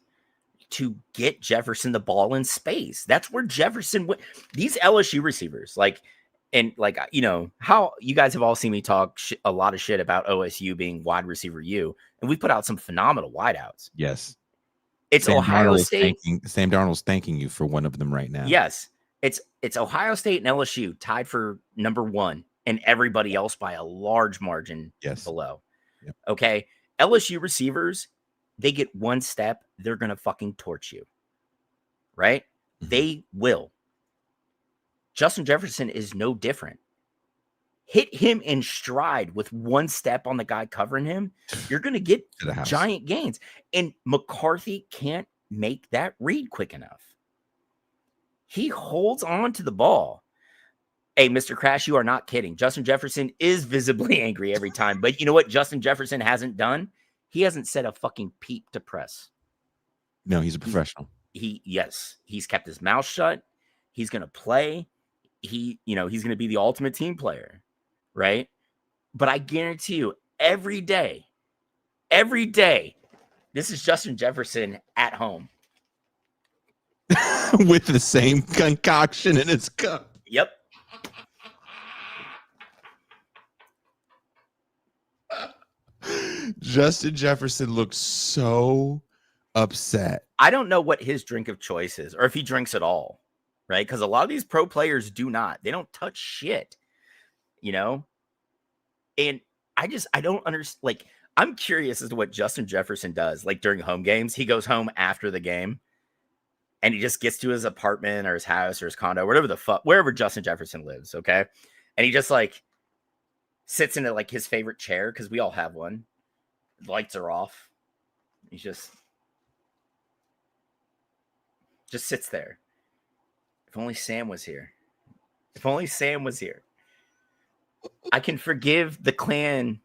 to get Jefferson the ball in space. That's where Jefferson went. These LSU receivers, how you guys have all seen me talk a lot of shit about OSU being wide receiver U, and we put out some phenomenal wideouts. Yes. It's Sam Ohio State. Sam Darnold's thanking you for one of them right now. Yes. It's Ohio State and LSU tied for number one, and everybody else by a large margin below. Yep. Okay. LSU receivers, they get one step, they're going to fucking torch you. Right? They will. Justin Jefferson is no different. Hit him in stride with one step on the guy covering him, you're going to get giant gains. And McCarthy can't make that read quick enough. He holds on to the ball. Hey, Mr. Crash, you are not kidding. Justin Jefferson is visibly angry every time. But you know what Justin Jefferson hasn't done? He hasn't said a fucking peep to press. No, he's a professional. He's kept his mouth shut. He's going to play. He's going to be the ultimate team player, right? But I guarantee you, every day, this is Justin Jefferson at home. With the same concoction in his cup. Yep. Justin Jefferson looks so upset. I don't know what his drink of choice is, or if he drinks at all, right? Because a lot of these pro players do not. They don't touch shit, And I don't understand. I'm curious as to what Justin Jefferson does. During home games, he goes home after the game, and he just gets to his apartment or his house or his condo, whatever the fuck, wherever Justin Jefferson lives. Okay. And he just like sits into like his favorite chair, because we all have one. The lights are off. He just sits there. If only Sam was here. If only Sam was here. I can forgive the Klan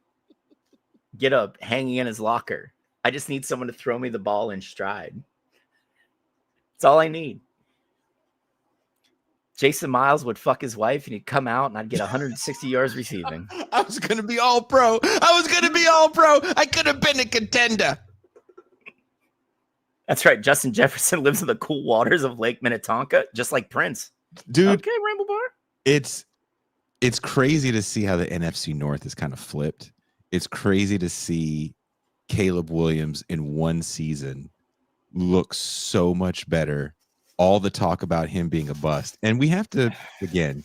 get up hanging in his locker. I just need someone to throw me the ball in stride. That's all I need. Jason Miles would fuck his wife and he'd come out and I'd get 160 yards receiving. I was going to be all pro. I could have been a contender. That's right. Justin Jefferson lives in the cool waters of Lake Minnetonka, just like Prince. Dude. Okay, Ramble Bar. It's crazy to see how the NFC North is kind of flipped. It's crazy to see Caleb Williams in one season look so much better. All the talk about him being a bust. And we have to, again,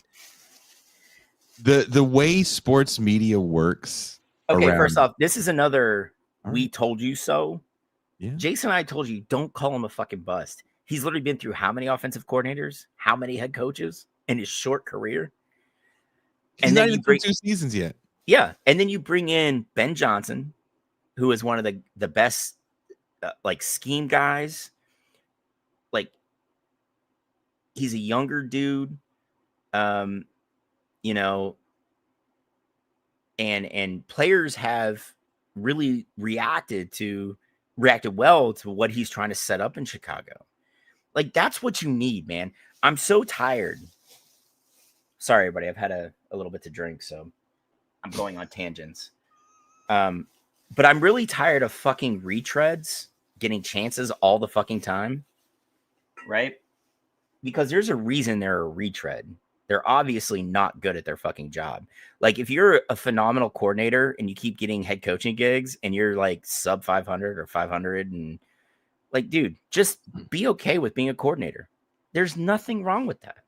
the way sports media works. Okay, around, first off, this is another right. We told you so. Yeah. Jason and I told you, don't call him a fucking bust. He's literally been through how many offensive coordinators, how many head coaches in his short career? He's not even through 2 seasons yet. Yeah. And then you bring in Ben Johnson, who is one of the best like scheme guys. Like, he's a younger dude, you know, and players have really reacted well to what he's trying to set up in Chicago. Like, that's what you need, man. I'm so tired. Sorry, everybody. I've had a little bit to drink, so I'm going on tangents. But I'm really tired of fucking retreads getting chances all the fucking time, right? Because there's a reason they're a retread. They're obviously not good at their fucking job. Like, if you're a phenomenal coordinator and you keep getting head coaching gigs and you're like sub 500 or 500, and like, dude, just be okay with being a coordinator. There's nothing wrong with that.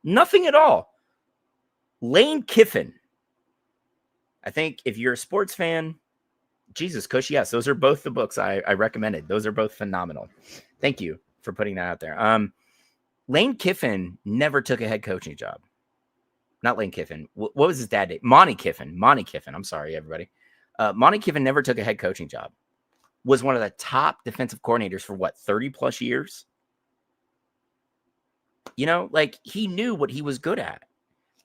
Nothing at all. Lane Kiffin. I think if you're a sports fan, Jesus, Kush, yes, those are both the books I recommended. Those are both phenomenal. Thank you for putting that out there. Lane Kiffin never took a head coaching job. Not Lane Kiffin. What was his dad name? Monty Kiffin. I'm sorry, everybody. Monty Kiffin never took a head coaching job. Was one of the top defensive coordinators for 30 plus years. You know, like, he knew what he was good at.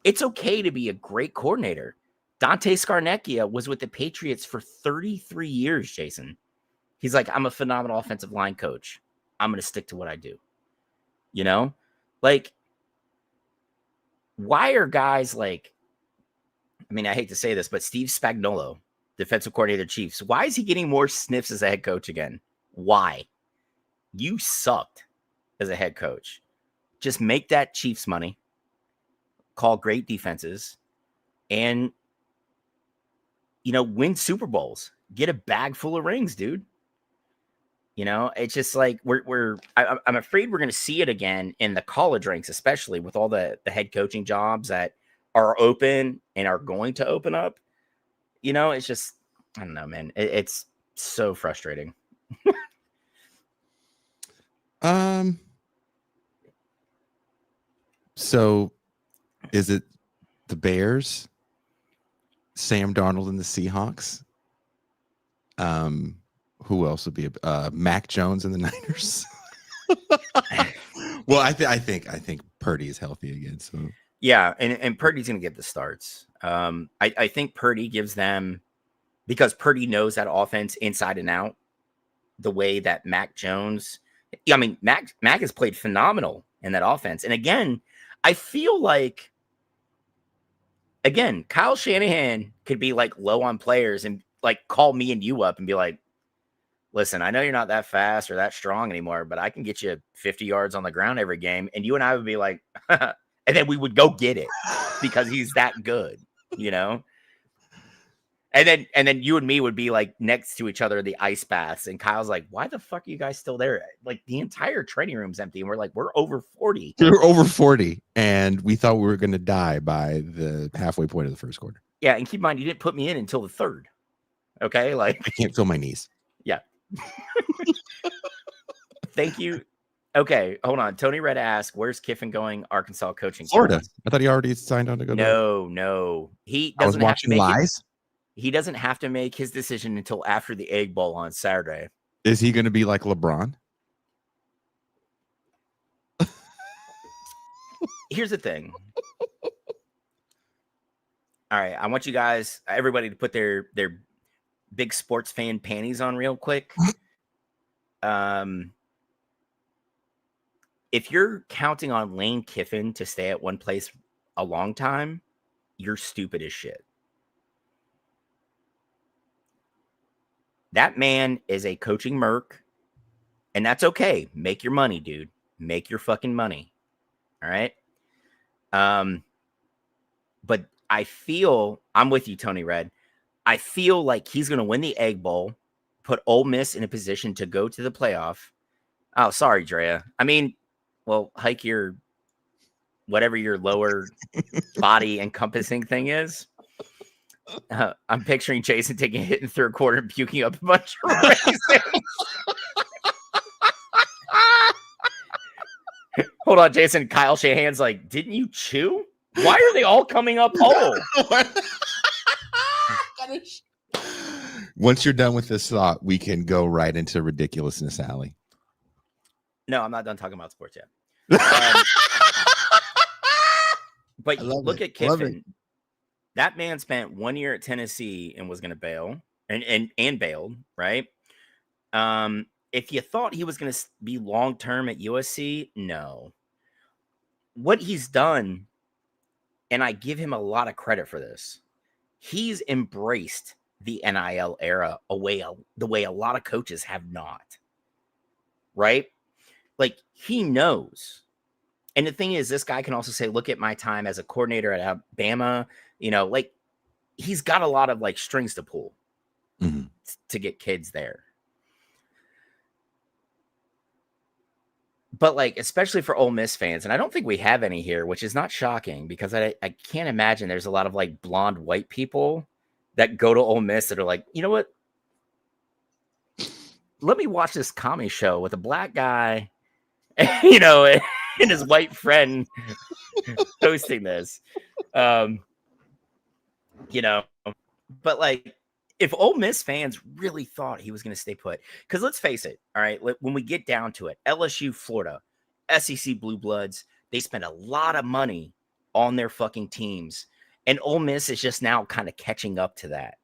It's okay to be a great coordinator. Dante Scarnecchia was with the Patriots for 33 years, Jason. He's like, I'm a phenomenal offensive line coach. I'm going to stick to what I do. You know, like, why are guys like, I mean, I hate to say this, but Steve Spagnuolo, defensive coordinator of the Chiefs, why is he getting more sniffs as a head coach again? Why? You sucked as a head coach. Just make that Chiefs money, call great defenses, and, you know, win Super Bowls. Get a bag full of rings, dude. You know, it's just like I'm afraid we're going to see it again in the college ranks, especially with all the head coaching jobs that are open and are going to open up. You know, it's just, I don't know, man. It's so frustrating. So is it the Bears, Sam Darnold and the Seahawks? Who else would be Mac Jones and the Niners? Well, I think Purdy is healthy again. So yeah, and Purdy's going to get the starts. I think Purdy gives them, because Purdy knows that offense inside and out, the way that Mac Jones. I mean, Mac has played phenomenal in that offense, and again, I feel like, Kyle Shanahan could be like low on players and like call me and you up and be like, listen, I know you're not that fast or that strong anymore, but I can get you 50 yards on the ground every game. And you and I would be like, and then we would go get it because he's that good, you know? And then you and me would be like next to each other in the ice baths. And Kyle's like, why the fuck are you guys still there? Like, the entire training room's empty. And we're like, we're over 40. We're over 40. And we thought we were going to die by the halfway point of the first quarter. Yeah. And keep in mind, you didn't put me in until the third. Okay. Like, I can't feel my knees. Yeah. Thank you. Okay, hold on. Tony Red asked, "Where's Kiffin going? Arkansas coaching Florida. class?" I thought he already signed on to go to. No. He I was doesn't have to watching make it. Lies. He doesn't have to make his decision until after the Egg Bowl on Saturday. Is he going to be like LeBron? Here's the thing. All right, I want you guys, everybody, to put their big sports fan panties on real quick. If you're counting on Lane Kiffin to stay at one place a long time, you're stupid as shit. That man is a coaching merc, and that's okay. Make your money, dude. Make your fucking money. All right. But I feel, I'm with you, Tony Red. I feel like he's going to win the Egg Bowl, put Ole Miss in a position to go to the playoff. Oh, sorry, Drea. I mean, well, hike your, whatever your lower body encompassing thing is. I'm picturing Jason taking a hit in the third quarter and puking up a bunch of raisins. Hold on, Jason. Kyle Shanahan's like, didn't you chew? Why are they all coming up whole? Once you're done with this thought, we can go right into ridiculousness alley. No, I'm not done talking about sports yet. But look at Kiffin. That man spent 1 year at Tennessee and was going to bail and bailed, right? If you thought he was going to be long-term at USC, no. What he's done, and I give him a lot of credit for this, he's embraced the NIL era the way a lot of coaches have not, right? Like, he knows. And the thing is, this guy can also say, look at my time as a coordinator at Alabama. You know, like, he's got a lot of, like, strings to pull to get kids there. But, like, especially for Ole Miss fans, and I don't think we have any here, which is not shocking because I can't imagine there's a lot of, like, blonde white people that go to Ole Miss that are like, you know what? Let me watch this comedy show with a black guy, you know, and his white friend hosting this. You know, but, like, if Ole Miss fans really thought he was going to stay put, because let's face it, all right, when we get down to it, LSU, Florida, SEC Blue Bloods, they spend a lot of money on their fucking teams. And Ole Miss is just now kind of catching up to that.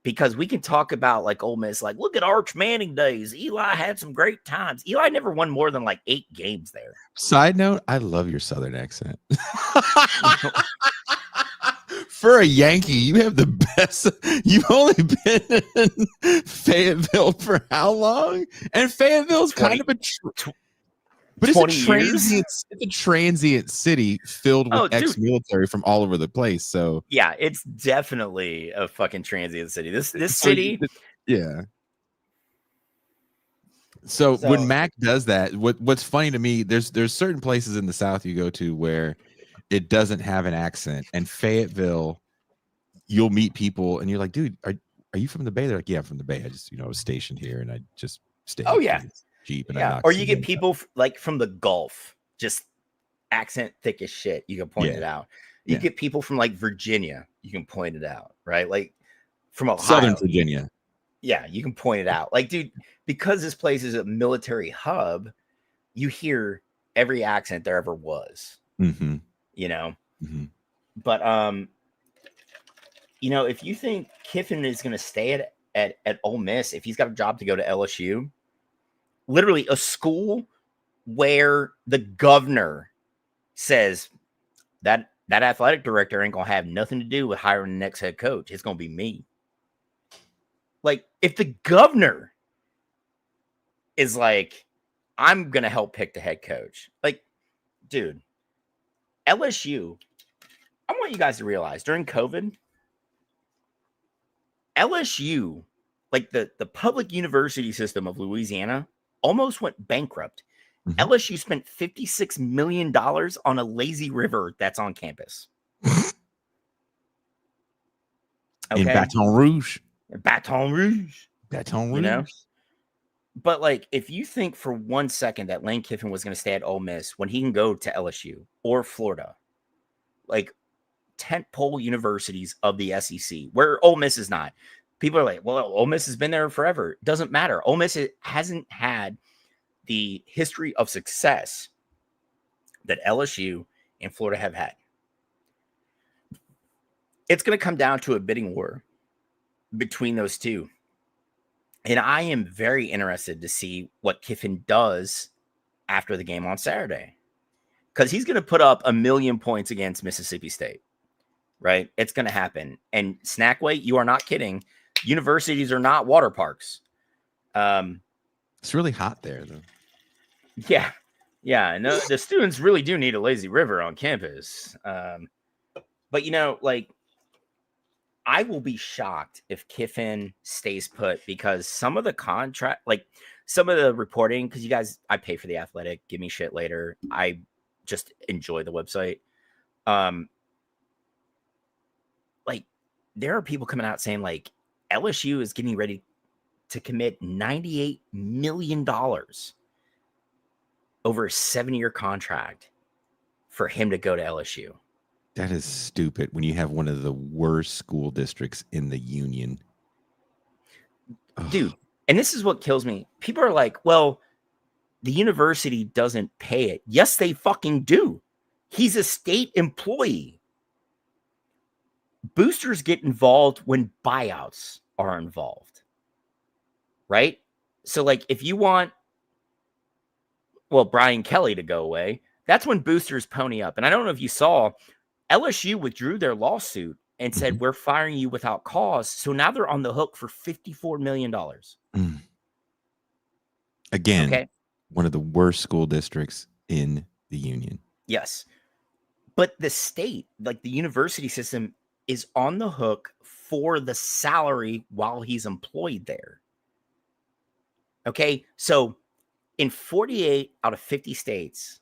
Because we can talk about, like, Ole Miss, like, look at Arch Manning days. Eli had some great times. Eli never won more than, like, 8 games there. Side note, I love your Southern accent. For a Yankee, you have the best. You've only been in Fayetteville for how long? And Fayetteville's kind of a, but it's a transient city filled with ex-military from all over the place. So yeah, it's definitely a fucking transient city. This city, yeah. So when Mac does that, what's funny to me, there's certain places in the South you go to where it doesn't have an accent. And Fayetteville, you'll meet people and you're like, dude, are you from the Bay? They're like, yeah, I'm from the Bay. I just, I was stationed here and I just stayed. Oh, yeah. Jeep. And yeah. Or you get people like from the Gulf, just accent thick as shit. You can point it out. You get people from, like, Virginia. You can point it out, right? Like, from Ohio. Southern Virginia. Yeah, you can point it out. Like, dude, because this place is a military hub, you hear every accent there ever was. Mm-hmm. You know, but you know, if you think Kiffin is going to stay at Ole Miss, if he's got a job to go to LSU, literally a school where the governor says that athletic director ain't gonna have nothing to do with hiring the next head coach, it's gonna be me. Like, if the governor is like, I'm gonna help pick the head coach, like, dude. LSU, I want you guys to realize during COVID, LSU, like the public university system of Louisiana, almost went bankrupt. LSU spent $56 million on a lazy river that's on campus. In Baton Rouge. You know? But like, if you think for 1 second that Lane Kiffin was going to stay at Ole Miss when he can go to LSU or Florida, like tentpole universities of the SEC, where Ole Miss is not, people are like, well, Ole Miss has been there forever. It doesn't matter. Ole Miss hasn't had the history of success that LSU and Florida have had. It's going to come down to a bidding war between those two. And I am very interested to see what Kiffin does after the game on Saturday. Because he's going to put up 1,000,000 points against Mississippi State, right? It's going to happen. And Snackway, you are not kidding. Universities are not water parks. It's really hot there, though. Yeah. Yeah. No, the students really do need a lazy river on campus. But, you know, like, I will be shocked if Kiffin stays put, because some of the contract, like some of the reporting, because you guys, I pay for The Athletic, give me shit later. I just enjoy the website. Like, there are people coming out saying like LSU is getting ready to commit $98 million over a 7-year contract for him to go to LSU. That is stupid when you have one of the worst school districts in the union. Dude, and this is what kills me. People are like, well, the university doesn't pay it. Yes, they fucking do. He's a state employee. Boosters get involved when buyouts are involved, right? So, like, if you want, well, Brian Kelly to go away, that's when boosters pony up. And I don't know if you saw, LSU withdrew their lawsuit and said, we're firing you without cause. So now they're on the hook for $54 million. Again, okay? One of the worst school districts in the union. Yes. But the state, like the university system, is on the hook for the salary while he's employed there. Okay? So in 48 out of 50 states,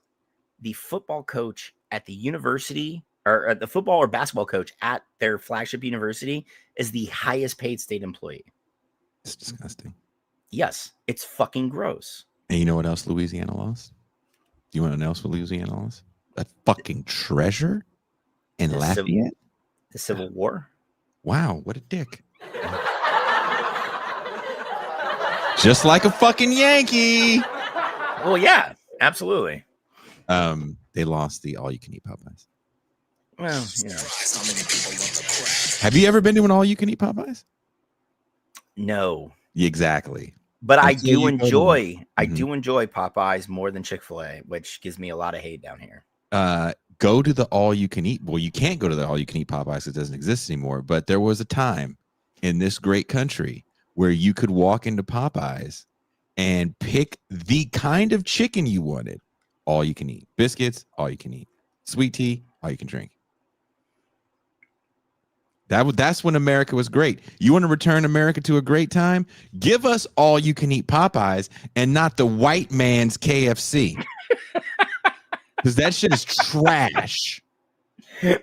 the football coach at the university, or the football or basketball coach at their flagship university, is the highest paid state employee. It's disgusting. Yes, it's fucking gross. And you know what else Louisiana lost? Do you want to know what else Louisiana lost? A fucking treasure in Lafayette? The Civil War? Wow, what a dick. Just like a fucking Yankee. Well, yeah, absolutely. They lost the all-you-can-eat Popeyes. Well, you know. Have you ever been to an all-you-can-eat Popeyes? No. Exactly. But I do enjoy Popeyes more than Chick-fil-A, which gives me a lot of hate down here. Go to the all-you-can-eat. Well, you can't go to the all-you-can-eat Popeyes. It doesn't exist anymore. But there was a time in this great country where you could walk into Popeyes and pick the kind of chicken you wanted. All you can eat. Biscuits, all you can eat. Sweet tea, all you can drink. That's when America was great. You want to return America to a great time? Give us all you can eat Popeyes and not the white man's KFC. Because that shit is trash.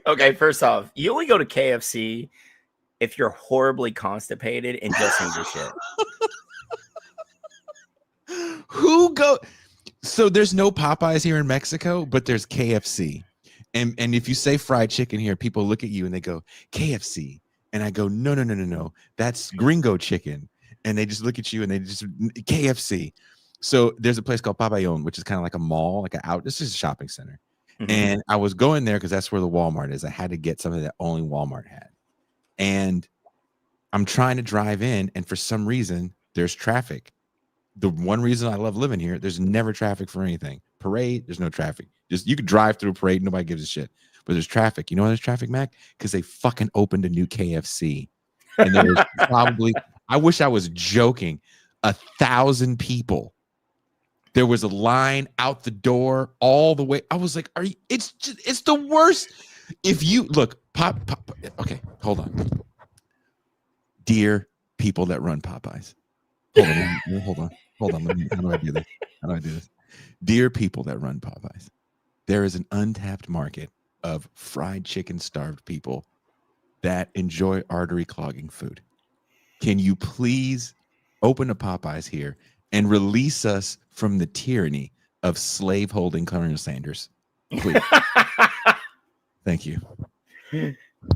Okay, first off, you only go to KFC if you're horribly constipated and just need your shit. So there's no Popeyes here in Mexico, but there's KFC. And if you say fried chicken here, people look at you and they go, KFC. And I go, no. That's gringo chicken. And they just look at you and they just, KFC. So there's a place called Papayón, which is kind of like a mall, this is a shopping center. Mm-hmm. And I was going there because that's where the Walmart is. I had to get something that only Walmart had. And I'm trying to drive in, and for some reason, there's traffic. The one reason I love living here, there's never traffic for anything. Parade, there's no traffic. Just you could drive through a parade, nobody gives a shit. But there's traffic. You know why there's traffic, Mac? Because they fucking opened a new KFC. And there was probably, I wish I was joking, 1,000 people. There was a line out the door all the way. I was like, it's the worst. If you look, pop. Okay, hold on. Dear people that run Popeyes. Hold on. How do I do this? Dear people that run Popeyes, there is an untapped market of fried chicken starved people that enjoy artery clogging food. Can you please open a Popeyes here and release us from the tyranny of slave-holding Colonel Sanders. Please. Thank you.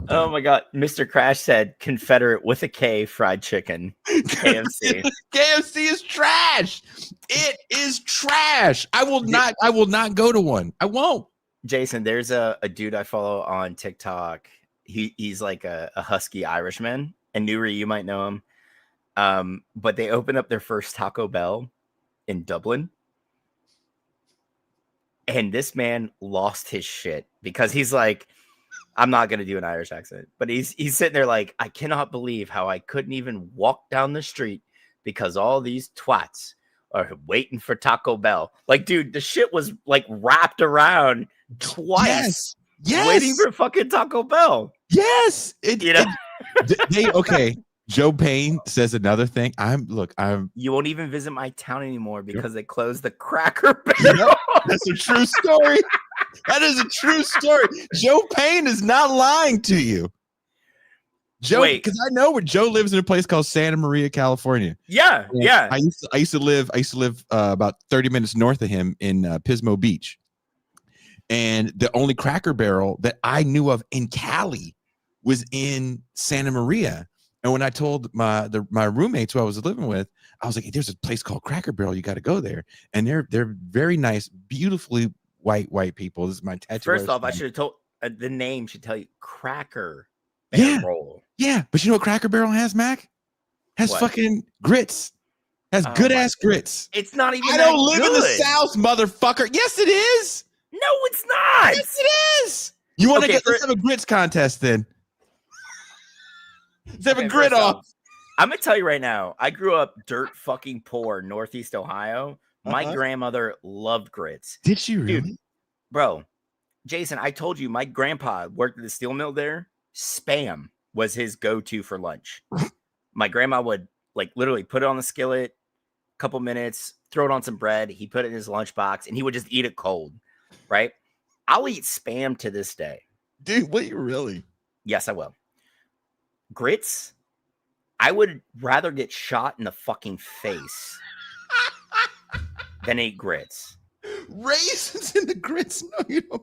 Oh my God. Mr. Crash said Confederate with a K fried chicken. KFC. KFC is trash. It is trash. I will not go to one. I won't. Jason, there's a dude I follow on TikTok. He's like a husky Irishman, and Nuri, you might know him. But they opened up their first Taco Bell in Dublin. And this man lost his shit because he's like, I'm not going to do an Irish accent, but he's sitting there like, I cannot believe how I couldn't even walk down the street because all these twats are waiting for Taco Bell. Like, dude, the shit was like wrapped around twice. Yes. Waiting for fucking Taco Bell. Yes. Okay. Joe Payne says another thing. You won't even visit my town anymore because they closed the Cracker Barrel. That's a true story. That is a true story. Joe Payne is not lying to you. Joe, because I know where Joe lives in a place called Santa Maria, California. Yeah, and yeah. I used to live about 30 minutes north of him in Pismo Beach. And the only Cracker Barrel that I knew of in Cali was in Santa Maria. And when I told my roommates who I was living with, I was like, hey, there's a place called Cracker Barrel. You got to go there. And they're very nice, beautifully white people. This is my tattoo. First off, I should have told the name should tell you Cracker Barrel. Yeah. But you know what Cracker Barrel has, Mac? Has fucking grits. Has good ass grits. It's not even. I don't live in the South, motherfucker. Yes, it is. No, it's not. Yes, it is. You want to let's have a grits contest then. Let's have a grit off. I'm gonna tell you right now. I grew up dirt fucking poor, Northeast Ohio. My grandmother loved grits. Did she really? Dude, bro, Jason, I told you my grandpa worked at the steel mill there. Spam was his go-to for lunch. My grandma would like literally put it on the skillet, couple minutes, throw it on some bread. He put it in his lunchbox, and he would just eat it cold. Right? I'll eat Spam to this day. Dude, will you really? Yes, I will. Grits, I would rather get shot in the fucking face than eat grits. Raisins in the grits? No, you don't.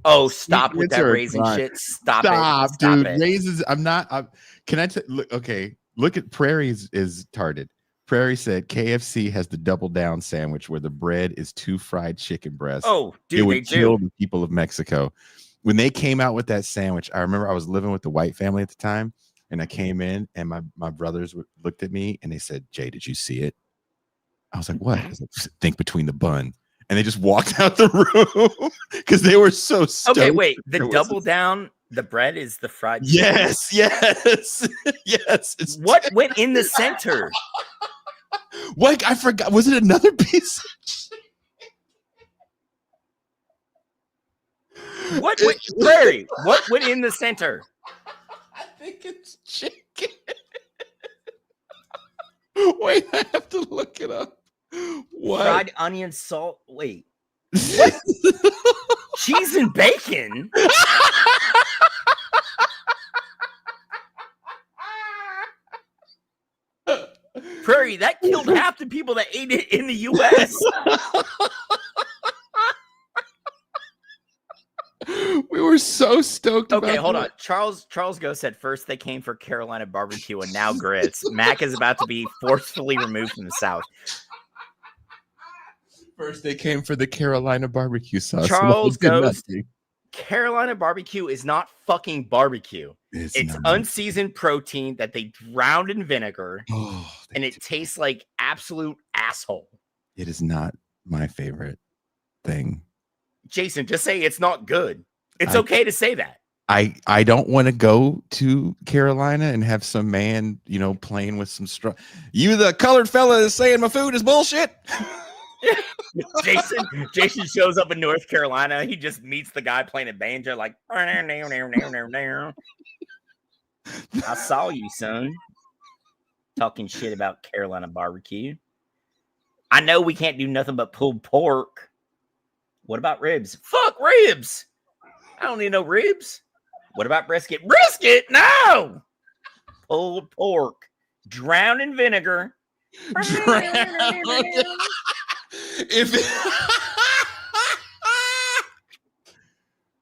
Oh, stop with that raisin shit. Stop it, dude. It. Raisins. Can I look? Okay, look at Prairie's is tarded. Prairie said KFC has the double down sandwich where the bread is 2 fried chicken breasts. Oh, dude, it would kill the people of Mexico. When they came out with that sandwich, I remember I was living with the white family at the time, and I came in, and my brothers looked at me, and they said, Jay, did you see it? I was like, what? I was like, think between the bun. And they just walked out the room because they were so stoked. Okay, wait. The double down, the bread is the fried chicken? Yes. Yes. What went in the center? What? I forgot. Was it another piece of shit? What went, Prairie? What went in the center? I think it's chicken. Wait, I have to look it up. What? Fried onion, salt. Wait. What? Cheese and bacon? Prairie, that killed half the people that ate it in the U.S. We were so stoked. Okay, hold on. Charles Go said first they came for Carolina barbecue and now grits. Mac is about to be forcefully removed from the South. First they came for the Carolina barbecue sauce. Charles goes, Carolina barbecue is not fucking barbecue. It's unseasoned protein that they drowned in vinegar, and it tastes like absolute asshole. It is not my favorite thing. Jason, just say it's not good. It's okay to say that. I don't want to go to Carolina and have some man, playing with some straw. You, the colored fella, is saying my food is bullshit. Jason shows up in North Carolina. He just meets the guy playing a banjo, like, I saw you, son, talking shit about Carolina barbecue. I know we can't do nothing but pulled pork. What about ribs? Fuck ribs. I don't need no ribs. What about brisket? Brisket? No. Pulled pork, drowned in vinegar, Drowned. If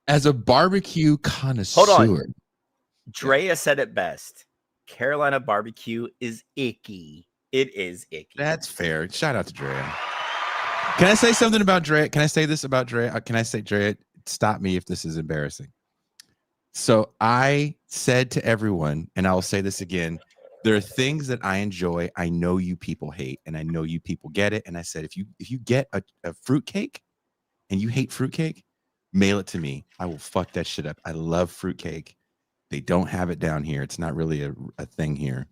as a barbecue connoisseur, Hold on. Drea said it best. Carolina barbecue is icky. It is icky. that's fair. Shout out to Drea. Can I say something about Drea? Can I say this about Drea? Can I say, Drea, stop me if this is embarrassing. So I said to everyone, and I'll say this again, there are things that I enjoy. I know you people hate, and I know you people get it. And I said, if you get a fruitcake and you hate fruitcake, mail it to me. I will fuck that shit up. I love fruitcake. They don't have it down here. It's not really a thing here.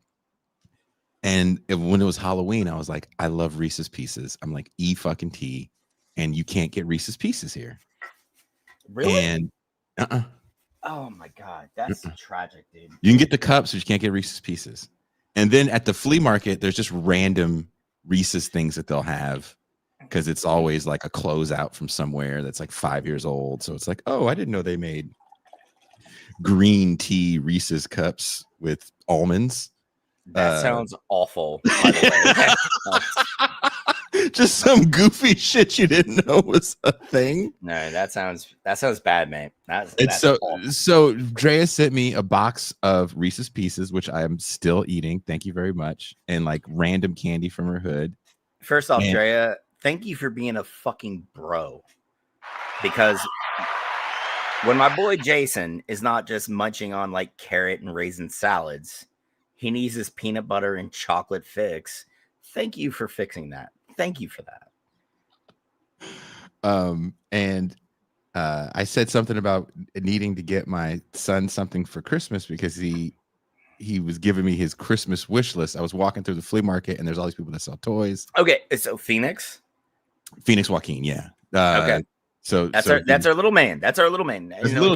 And when it was Halloween, I was like, I love Reese's Pieces. I'm like, fucking T, and you can't get Reese's Pieces here. Really? And oh my God, that's tragic, dude. You can get the cups, but you can't get Reese's Pieces. And then at the flea market, there's just random Reese's things that they'll have because it's always like a closeout from somewhere that's like 5 years old. So it's like, oh, I didn't know they made green tea Reese's cups with almonds. That sounds awful, by the way. Just some goofy shit you didn't know was a thing. No, that sounds bad, man. That's so Drea sent me a box of Reese's Pieces, which I am still eating. Thank you very much. And like random candy from her hood. First off, Drea, thank you for being a fucking bro. Because when my boy Jason is not just munching on like carrot and raisin salads, he needs his peanut butter and chocolate fix. Thank you for fixing that. Thank you for that. And I said something about needing to get my son something for Christmas because he was giving me his Christmas wish list. I was walking through the flea market and there's all these people that sell toys. Okay, so Phoenix Joaquin, yeah. Okay, so that's our little man. That's our little man. You know,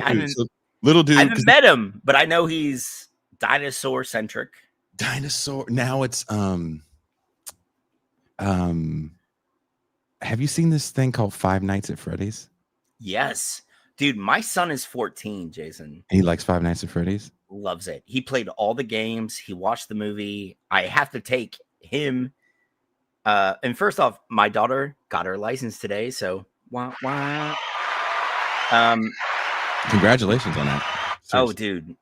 little dude. I haven't met him, but I know he's dinosaur centric. Dinosaur. Now it's have you seen this thing called Five Nights at Freddy's? Yes, dude. My son is 14, Jason. He likes Five Nights at Freddy's. Loves it. He played all the games. He watched the movie. I have to take him. And first off, my daughter got her license today. So wah. Congratulations on that. Seriously. Oh, dude.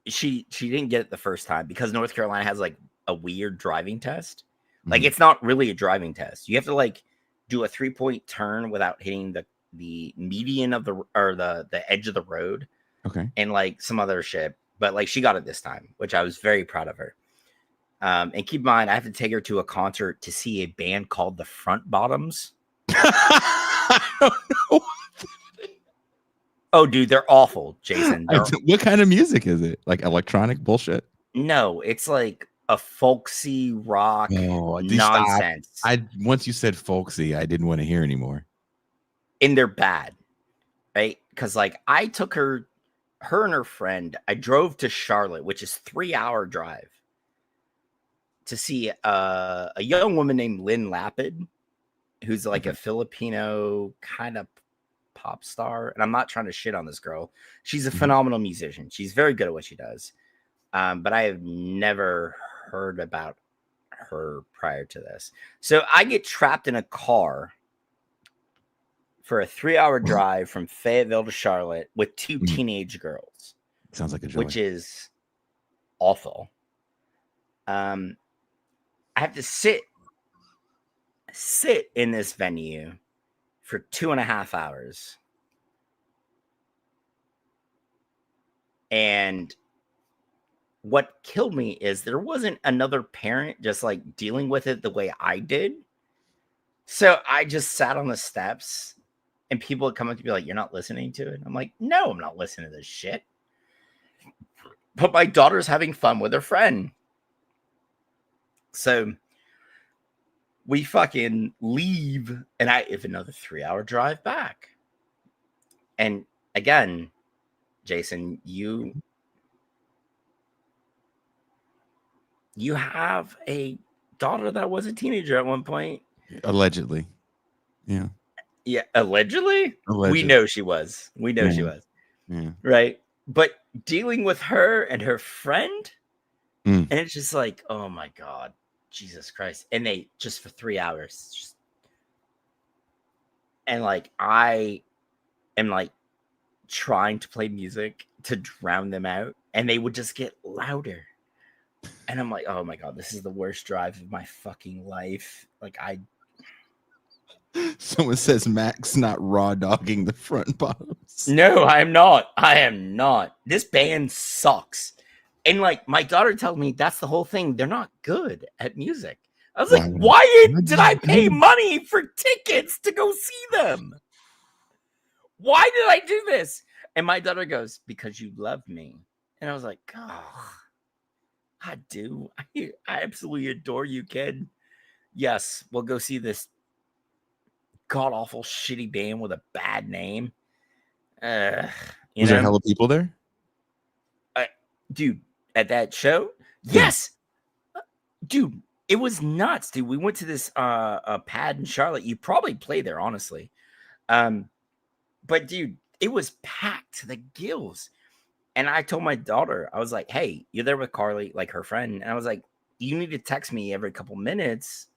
She didn't get it the first time because North Carolina has like a weird driving test. Like it's not really a driving test. You have to like do a 3-point turn without hitting the median of the edge of the road. Okay. And like some other shit. But like she got it this time, which I was very proud of her. And keep in mind, I have to take her to a concert to see a band called the Front Bottoms. I don't know. Oh, dude, they're awful, Jason. What kind of music is it? Like electronic bullshit? No, it's like a folksy rock nonsense. Once you said folksy, I didn't want to hear anymore. And they're bad, right? Because like I took her and her friend, I drove to Charlotte, which is 3-hour drive, to see a young woman named Lynn Lapid, who's like a Filipino kind of pop star. And I'm not trying to shit on this girl. She's a phenomenal musician. She's very good at what she does. But I have never heard about her prior to this. So I get trapped in a car for a 3-hour drive from Fayetteville to Charlotte with 2 teenage girls. Sounds like a joy. Which is awful. I have to sit in this venue for 2.5 hours. And what killed me is there wasn't another parent just like dealing with it the way I did. So I just sat on the steps and people would come up to me like, "You're not listening to it?" I'm like, "No, I'm not listening to this shit." But my daughter's having fun with her friend. So we fucking leave and I have another 3-hour drive back. And again, Jason, you have a daughter that was a teenager at one point. Allegedly. Yeah. Yeah, allegedly? We know she was. We know she was. Yeah. Right? But dealing with her and her friend, and it's just like, oh my God. Jesus Christ. And they just for 3 hours. And like, I am like trying to play music to drown them out. And they would just get louder. And I'm like, oh my God, this is the worst drive of my fucking life. Like, Someone says Max not raw dogging the front bottoms. No, I am not. I am not. This band sucks. And like, my daughter tells me that's the whole thing. They're not good at music. I was like, why did I pay money for tickets to go see them? Why did I do this? And my daughter goes, because you love me. And I was like, oh, I do. I absolutely adore you, kid. Yes, we'll go see this god-awful shitty band with a bad name. Was there a hell of people there? Dude, at that show? Yes. Dude, it was nuts, dude. We went to this pad in Charlotte. You probably play there, honestly. But dude, it was packed to the gills. And I told my daughter, I was like, hey, you're there with Carly, like her friend. And I was like, you need to text me every couple minutes.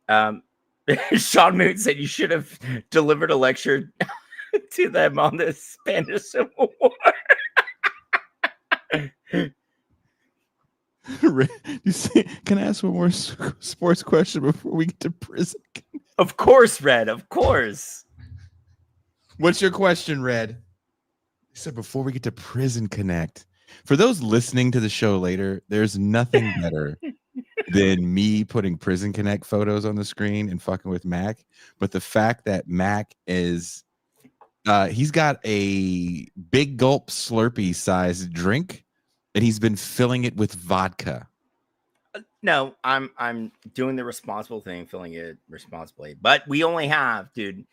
Sean Moon said you should have delivered a lecture to them on the Spanish Civil War. You see, can I ask one more sports question before we get to prison? Of course, Red. Of course. What's your question, Red? He said before we get to Prison Connect. For those listening to the show later, there's nothing better than me putting Prison Connect photos on the screen and fucking with Mac. But the fact that Mac is, he's got a big gulp Slurpee sized drink, and he's been filling it with vodka. No, I'm doing the responsible thing, filling it responsibly. But we only have, dude.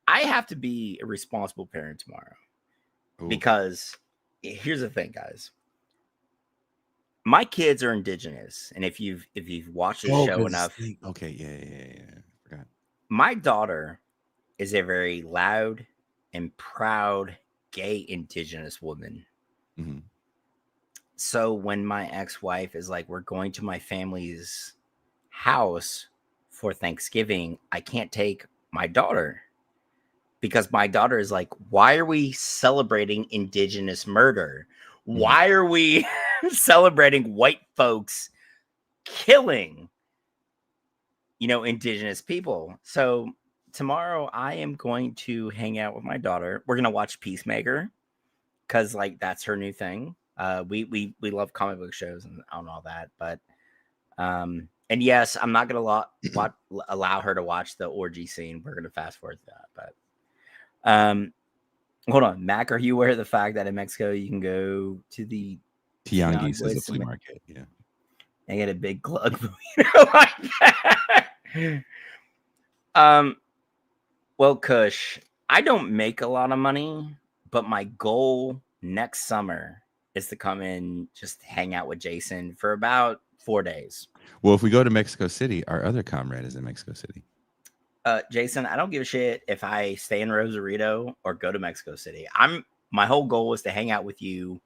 I have to be a responsible parent tomorrow. Ooh. Because here's the thing, guys. My kids are indigenous, and if you've watched the show enough, okay, yeah. Forgot. My daughter is a very loud and proud gay indigenous woman. Mm-hmm. So when my ex-wife is like, we're going to my family's house for Thanksgiving, I can't take my daughter because my daughter is like, why are we celebrating indigenous murder? Why are we celebrating white folks killing, indigenous people? So tomorrow I am going to hang out with my daughter. We're going to watch Peacemaker because that's her new thing. We love comic book shows and all that, but and yes, I'm not gonna allow her to watch the orgy scene. We're gonna fast forward to that, but hold on, Mac, are you aware of the fact that in Mexico you can go to the Tianguis is a flea market? Yeah, and get a big glug like that. Well, Kush, I don't make a lot of money, but my goal next summer is to come in, just hang out with Jason for about 4 days. Well, if we go to Mexico City, our other comrade is in Mexico City. Jason, I don't give a shit if I stay in Rosarito or go to Mexico City. My whole goal is to hang out with you,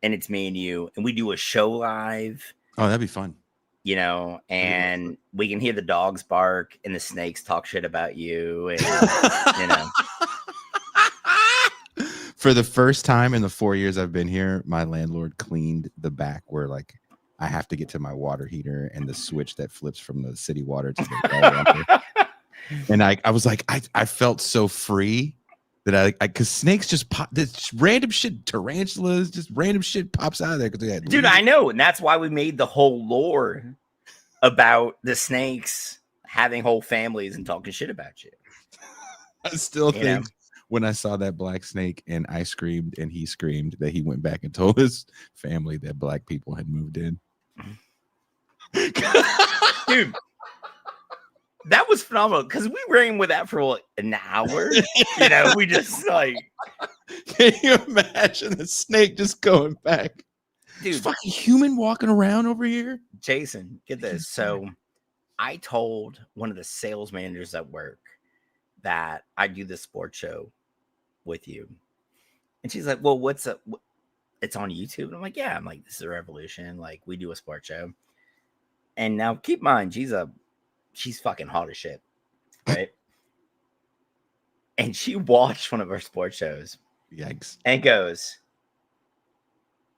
and it's me and you, and we do a show live. Oh, that'd be fun. And we can hear the dogs bark and the snakes talk shit about you, and For the first time in the 4 years I've been here, my landlord cleaned the back where I have to get to my water heater and the switch that flips from the city water to the well water. And I was like, I felt so free that because snakes just pop, this random shit, tarantulas, just random shit pops out of there. Dude, I know. And that's why we made the whole lore about the snakes having whole families and talking shit about you. I still think when I saw that black snake and I screamed and he screamed, that he went back and told his family that black people had moved in. Dude, that was phenomenal because we were in with that for an hour. We just Can you imagine the snake just going back? Dude, fucking human walking around over here. Jason, get this. So I told one of the sales managers at work that I do this sports show with you. And she's like, well, what's up? It's on YouTube. And I'm like, yeah. I'm like, this is a revolution. We do a sports show. And now keep in mind, she's fucking hot as shit, right? And she watched one of our sports shows. Yikes. And goes,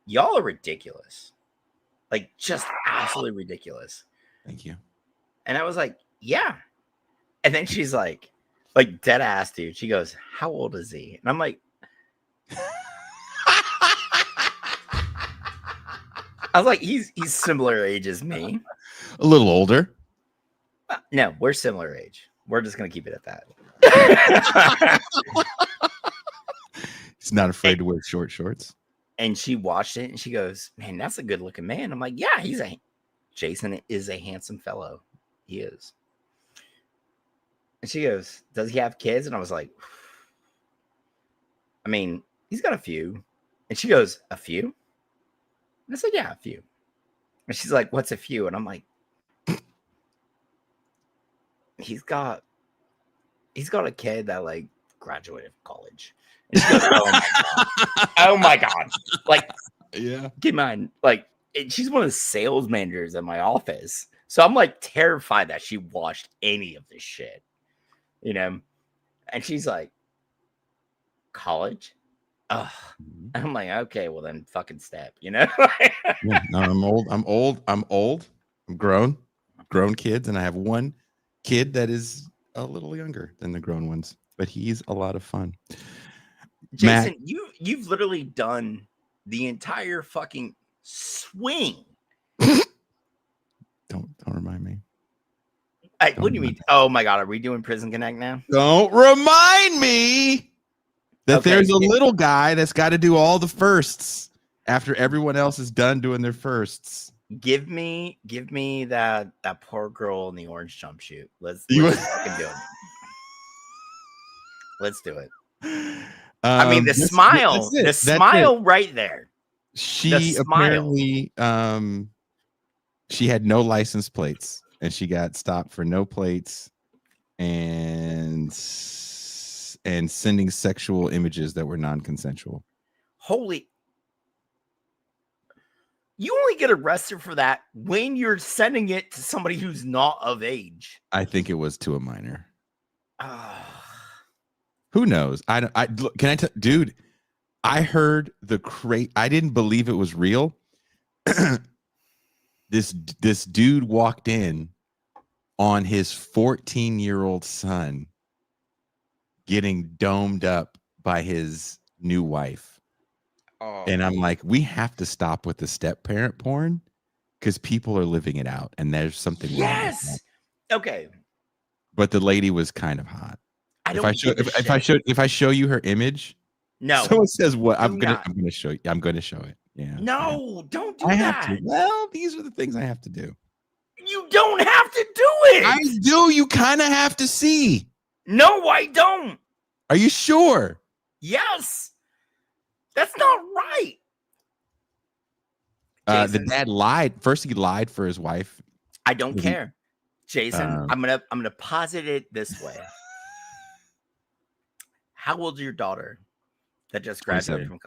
y'all are ridiculous. Like, just absolutely ridiculous. Thank you. And I was like, yeah. And then she's like dead ass, dude. She goes, how old is he? And I'm like, I was like, he's similar age as me. A little older. No, we're similar age. We're just gonna keep it at that. He's not afraid to wear short shorts. And she watched it and she goes, man, that's a good looking man. I'm like, yeah, Jason is a handsome fellow. He is. And she goes, does he have kids? And I was like, I mean, he's got a few. And she goes, a few? And I said, yeah, a few. And she's like, what's a few? And I'm like, he's got a kid that like graduated from college. And she goes, oh my god. Oh my god. Like, yeah. Keep in mind, like, she's one of the sales managers at my office. So I'm like terrified that she watched any of this shit. You know? And she's like, college? Ugh. And I'm like, okay, well then fucking step, you know? Yeah, no, I'm old. I'm grown kids. And I have one kid that is a little younger than the grown ones, but he's a lot of fun. Jason, you've literally done the entire fucking swing. Don't remind me. What do you mean? Oh my god, are we doing Prison Connect now? Don't remind me that there's a little guy that's got to do all the firsts after everyone else is done doing their firsts. Give me that poor girl in the orange jumpsuit. Let's fucking do it. Let's do it. I mean, the smile right there. She apparently, she had no license plates and she got stopped for no plates and sending sexual images that were non-consensual. Holy. You only get arrested for that when you're sending it to somebody who's not of age. I think it was to a minor. Who knows? Dude, I heard I didn't believe it was real. This dude walked in on his 14-year-old son getting domed up by his new wife. Oh. And I'm like, we have to stop with the step parent porn because people are living it out and there's something wrong. Yes. Okay. But the lady was kind of hot. If I show you her image, no. Someone says what? I'm gonna show you. I'm gonna show it. Yeah. No, don't do that. Have to. Well, these are the things I have to do. You don't have to do it. I do. You kind of have to see. No, I don't. Are you sure? Yes. That's not right. The dad lied. First, he lied for his wife. I don't care, Jason. I'm gonna posit it this way. How old is your daughter that just graduated 27.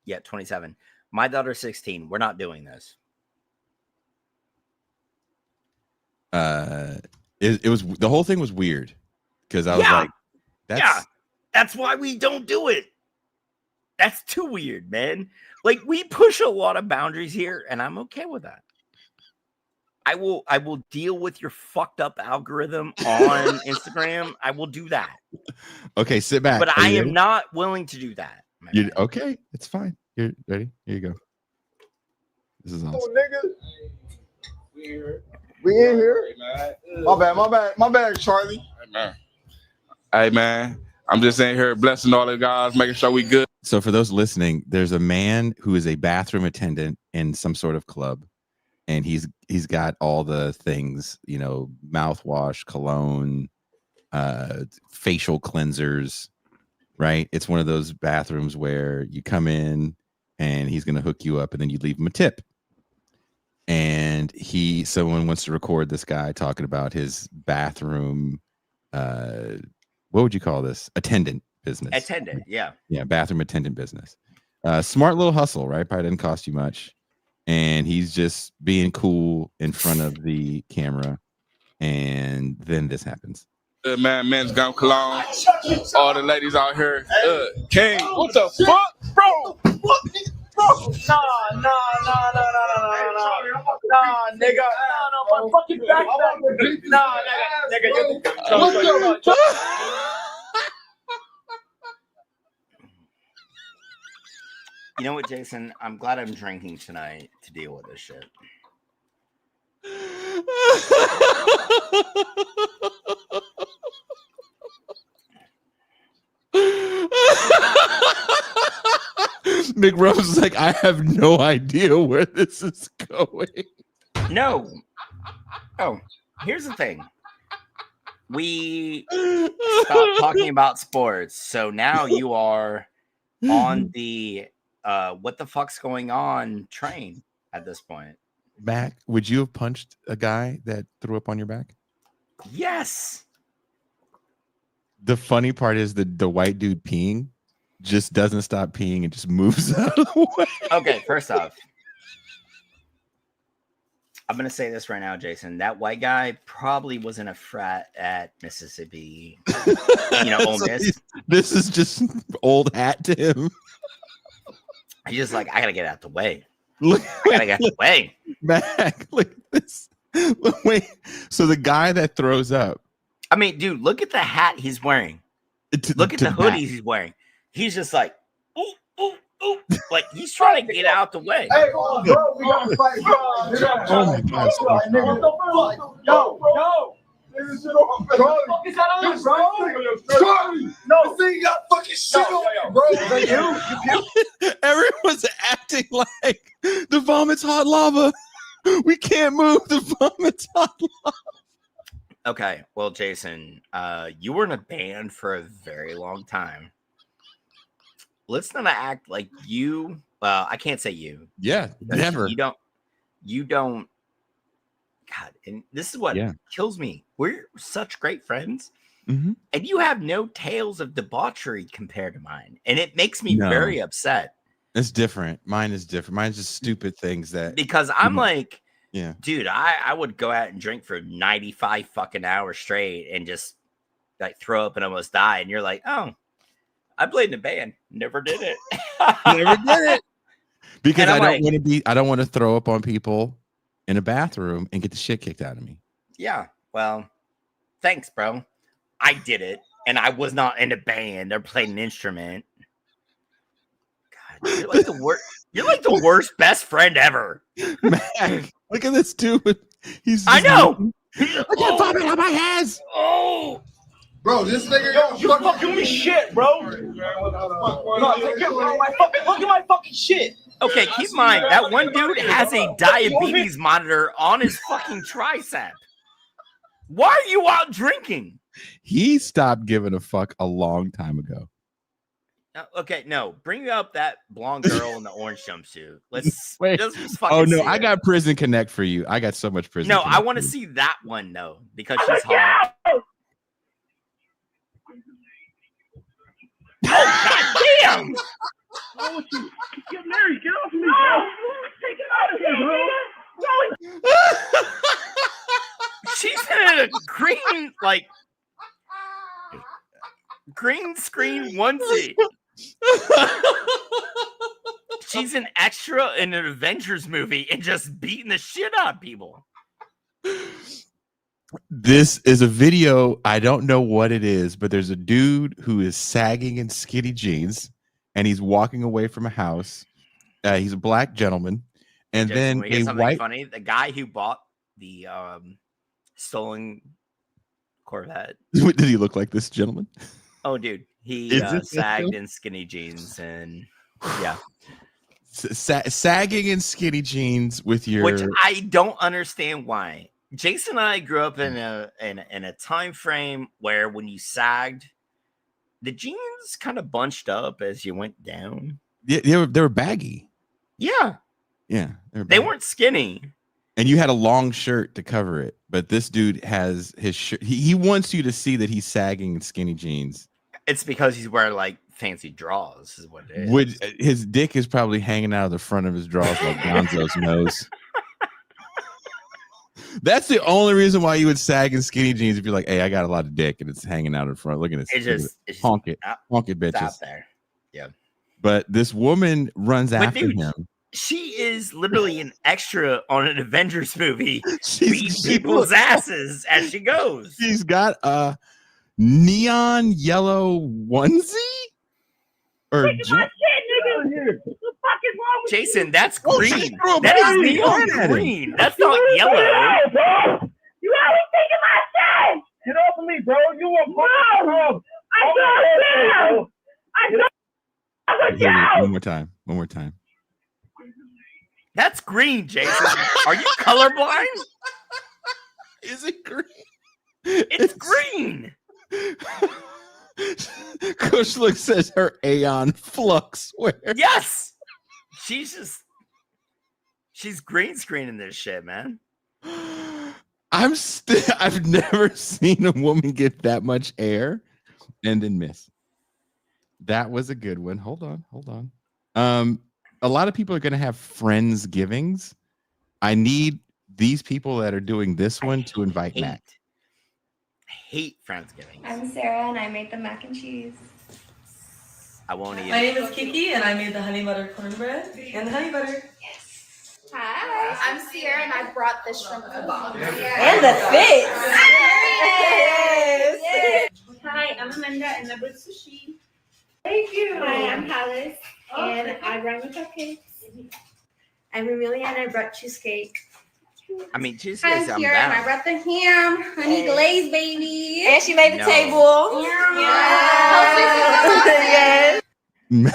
from? 27. My daughter's 16. We're not doing this. It was the whole thing was weird because I was like, that's why we don't do it. That's too weird, man. Like, we push a lot of boundaries here, and I'm okay with that. I will deal with your fucked up algorithm on Instagram. I will do that. Okay, sit back. But I am not willing to do that. Okay, it's fine. You're ready? Here you go. This is awesome. Oh, nigga. We in here. My bad, Charlie. Hey, man. I'm just in here blessing all the guys, making sure we good. So for those listening, there's a man who is a bathroom attendant in some sort of club. And he's got all the things, you know, mouthwash, cologne, facial cleansers, right? It's one of those bathrooms where you come in and he's going to hook you up and then you leave him a tip. And someone wants to record this guy talking about his bathroom, what would you call this? Attendant business. Attendant, yeah. Yeah, bathroom attendant business. Smart little hustle, right? Probably didn't cost you much. and he's just being cool in front of the camera, and then this happens. Men's gum cologne. All the ladies out here. King, what the fuck, bro? Nah, nigga. No, fucking back. Nah, nigga. You know what, Jason? I'm glad I'm drinking tonight to deal with this shit. Nick Rose is like, I have no idea where this is going. No. Oh, here's the thing. We stopped talking about sports, so now you are on the what the fuck's going on train at this point. Mac, would you have punched a guy that threw up on your back? Yes. The funny part is that the white dude peeing just doesn't stop peeing and just moves out of the way. Okay, first off, I'm going to say this right now, Jason. That white guy probably wasn't a frat at Mississippi, Ole Miss. This is just old hat to him. He's just like, I got to get out the way. Look, I got to get out the way. Mac, look at this. Wait, so the guy that throws up. I mean, dude, look at the hat he's wearing. Look at the hoodies he's wearing. He's just like, ooh, ooh, ooh. Like, he's trying to get out the way. Hey, bro, we gotta fight, bro. Oh my God. Yo. No, see, you got fucking shit on, bro. Everyone's acting like the vomit's hot lava. We can't move. The vomit's hot lava. Okay, well, Jason, you were in a band for a very long time. Let's not act like you. Well, I can't say you. Yeah, never. You don't. God, and this is what kills me. We're such great friends, and you have no tales of debauchery compared to mine, and it makes me very upset. It's different. Mine is different. Mine's just stupid things that because I'm like, yeah, dude, I would go out and drink for 95 fucking hours straight and just like throw up and almost die, and you're like, oh, I played in a band, never did it, never did it, because I don't want to throw up on people in a bathroom and get the shit kicked out of me. Yeah, well, thanks, bro. I did it, and I was not in a band or played an instrument. God, you're like the worst. You're like the worst best friend ever. Man, look at this dude. I know. Look at vomit on my hands. Oh, bro, this nigga, You fucking with shit, bro. Look at my fucking shit. okay, keep in mind that one dude has a diabetes monitor on his fucking tricep. Why are you out drinking? He stopped giving a fuck a long time ago. Okay, no, bring up that blonde girl in the orange jumpsuit. Let's Wait. just fucking. Oh no, see I her. got Prison Connect for you. I got so much Prison. No, Connect I want to see that one though because she's hot. Oh god damn! Get married. Get off me, bro. Take it out of here, bro. She's in a green screen onesie. She's an extra in an Avengers movie and just beating the shit out of people. This is a video. I don't know what it is, but there's a dude who is sagging in skinny jeans and he's walking away from a house. He's a black gentleman. And Jason, then a white funny. The guy who bought the stolen Corvette. Did he look like this gentleman? Oh, dude, he sagged in skinny jeans and yeah. Sagging in skinny jeans with your, which I don't understand why. Jason and I grew up in a time frame where when you sagged, the jeans kind of bunched up as you went down. Yeah, they were baggy. Yeah, they weren't skinny. And you had a long shirt to cover it, but this dude has his shirt. He wants you to see that he's sagging in skinny jeans. It's because he's wearing like fancy drawers, is what it is. His dick is probably hanging out of the front of his drawers like Gonzo's nose. That's the only reason why you would sag in skinny jeans if you're like, hey, I got a lot of dick and it's hanging out in front. Look at this. It's honk it, bitches. out there. Yeah. But this woman runs after him. She is literally an extra on an Avengers movie, beating people's asses as she goes. She's got a neon yellow onesie. Or Jason, that's green. That is neon green. That's not yellow. You always taking my shit. Get off of me, bro. You want no. I don't. One more time. That's green, Jason. Are you colorblind? Is it green? It's green. Kush looks at her Aeon flux wear. Yes. She's green screening this shit, man. I've never seen a woman get that much air and then miss. That was a good one. Hold on. A lot of people are going to have Friendsgivings. I need these people that are doing this one to invite Mac. I hate Friendsgiving. I'm Sarah, and I made the mac and cheese. I won't eat it. My name is Kiki, and I made the honey butter cornbread and the honey butter. Yes. Hi, I'm Sierra, and I brought the shrimp kebab. And the fish. Yes. Hi, I'm Amanda, and I brought sushi. Thank you. Hi, I'm Palace, and I brought the cupcakes. I'm Amelia, and I brought cheesecake. I mean, cheesecake. I'm here, and I brought the ham, honey glaze, baby. And she made the table. Yeah. Yes.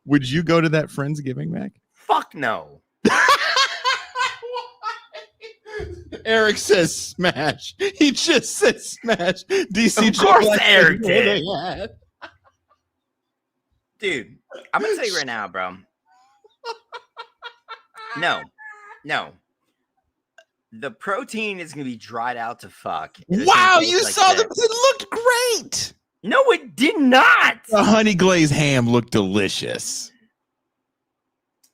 Would you go to that Friendsgiving, Mac? Fuck no. Eric says smash. He just said smash. DC, of course, Eric did. Dude, I'm gonna tell you right now, bro. No. The protein is gonna be dried out to fuck. Wow, you saw them. It looked great. No, it did not. The honey glazed ham looked delicious.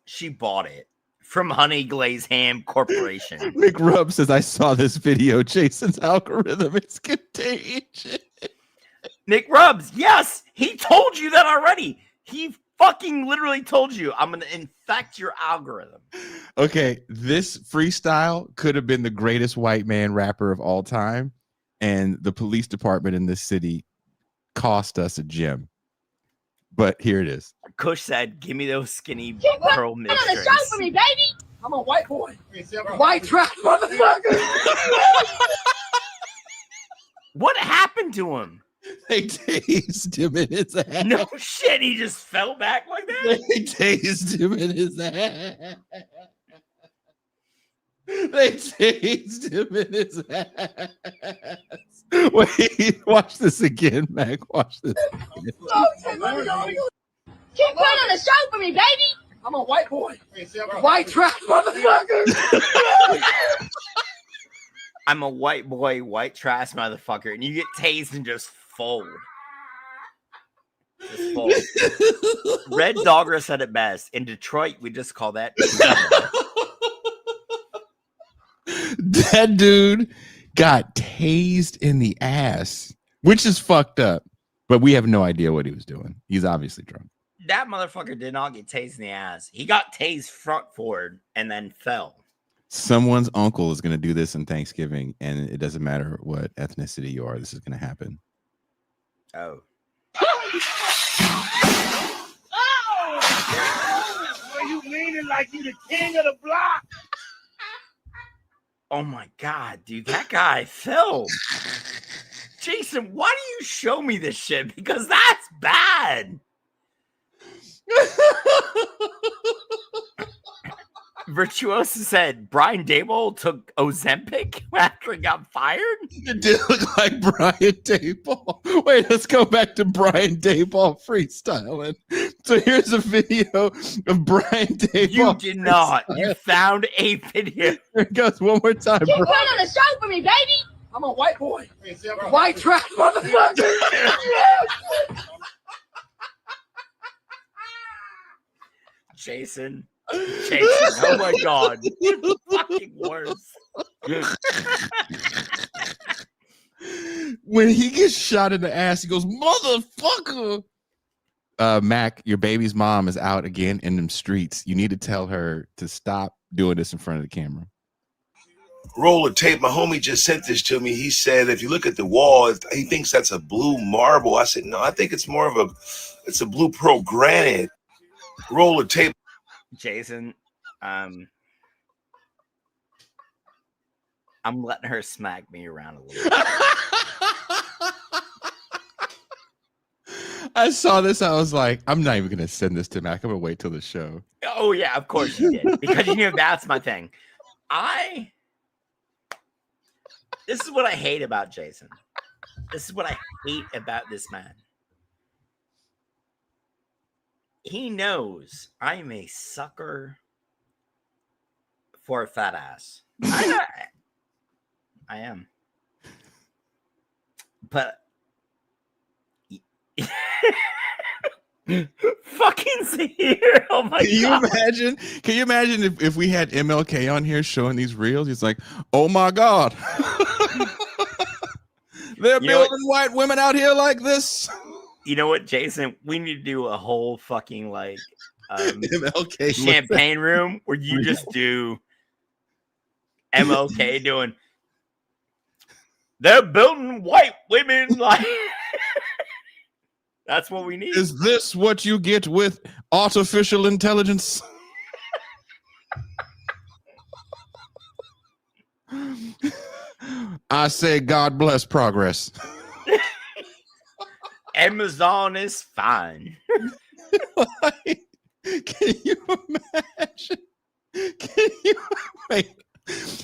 She bought it from Honey Glazed Ham Corporation. McRub says, I saw this video. Jason's algorithm is contagious. McRubs, yes, he told you that already. He fucking literally told you, I'm going to infect your algorithm. Okay, this freestyle could have been the greatest white man rapper of all time. And the police department in this city cost us a gym. But here it is. Kush said, give me those skinny pearl mix drinks. Show for me, baby. I'm a white boy. White trash motherfucker. What happened to him? They tased him in his ass. No shit, he just fell back like that? They tased him in his ass. They tased him in his ass. Wait, watch this again, Mac. Watch this again. Keep putting on the show for me, baby. I'm a white boy. White trash motherfucker. I'm a white boy, white trash motherfucker, and you get tased and just fold. Just fold. Red Dogger said it best. In Detroit, we just call that. That dude got tased in the ass, which is fucked up. But we have no idea what he was doing. He's obviously drunk. That motherfucker did not get tased in the ass. He got tased front forward and then fell. Someone's uncle is going to do this in Thanksgiving, and it doesn't matter what ethnicity you are. This is going to happen. Oh. Why you leaning like you the king of the block? Oh my God, dude, that guy fell. Jason, why do you show me this shit? Because that's bad. Virtuoso said Brian Daboll took Ozempic after he got fired. It did look like Brian Daboll. Wait, let's go back to Brian Daboll freestyling. So here's a video of Brian Daboll. You did not. You found a video. Here it goes one more time. Keep putting on the show for me, baby. I'm a white boy. White trash motherfucker. Jason. Oh my God. Fucking worse. When he gets shot in the ass, he goes, motherfucker. Mac, your baby's mom is out again in them streets. You need to tell her to stop doing this in front of the camera. Roll of tape. My homie just sent this to me. He said, if you look at the wall, he thinks that's a blue marble. I said, no, I think it's more of it's a blue pearl granite. Roll of tape. Jason, I'm letting her smack me around a little bit. I saw this. I was like, I'm not even going to send this to Mac. I'm going to wait till the show. Oh, yeah, of course you did. Because you knew that's my thing. This is what I hate about Jason. This is what I hate about this man. He knows I'm a sucker for a fat ass. I am. But fucking see here. Oh my God. Can you imagine if we had MLK on here showing these reels? He's like, oh my God. They're building white women out here like this. You know what, Jason? We need to do a whole fucking like MLK champagne room where you just do MLK doing. They're building white women like. That's what we need. Is this what you get with artificial intelligence? I say God bless progress. Amazon is fine. Can you imagine? Wait.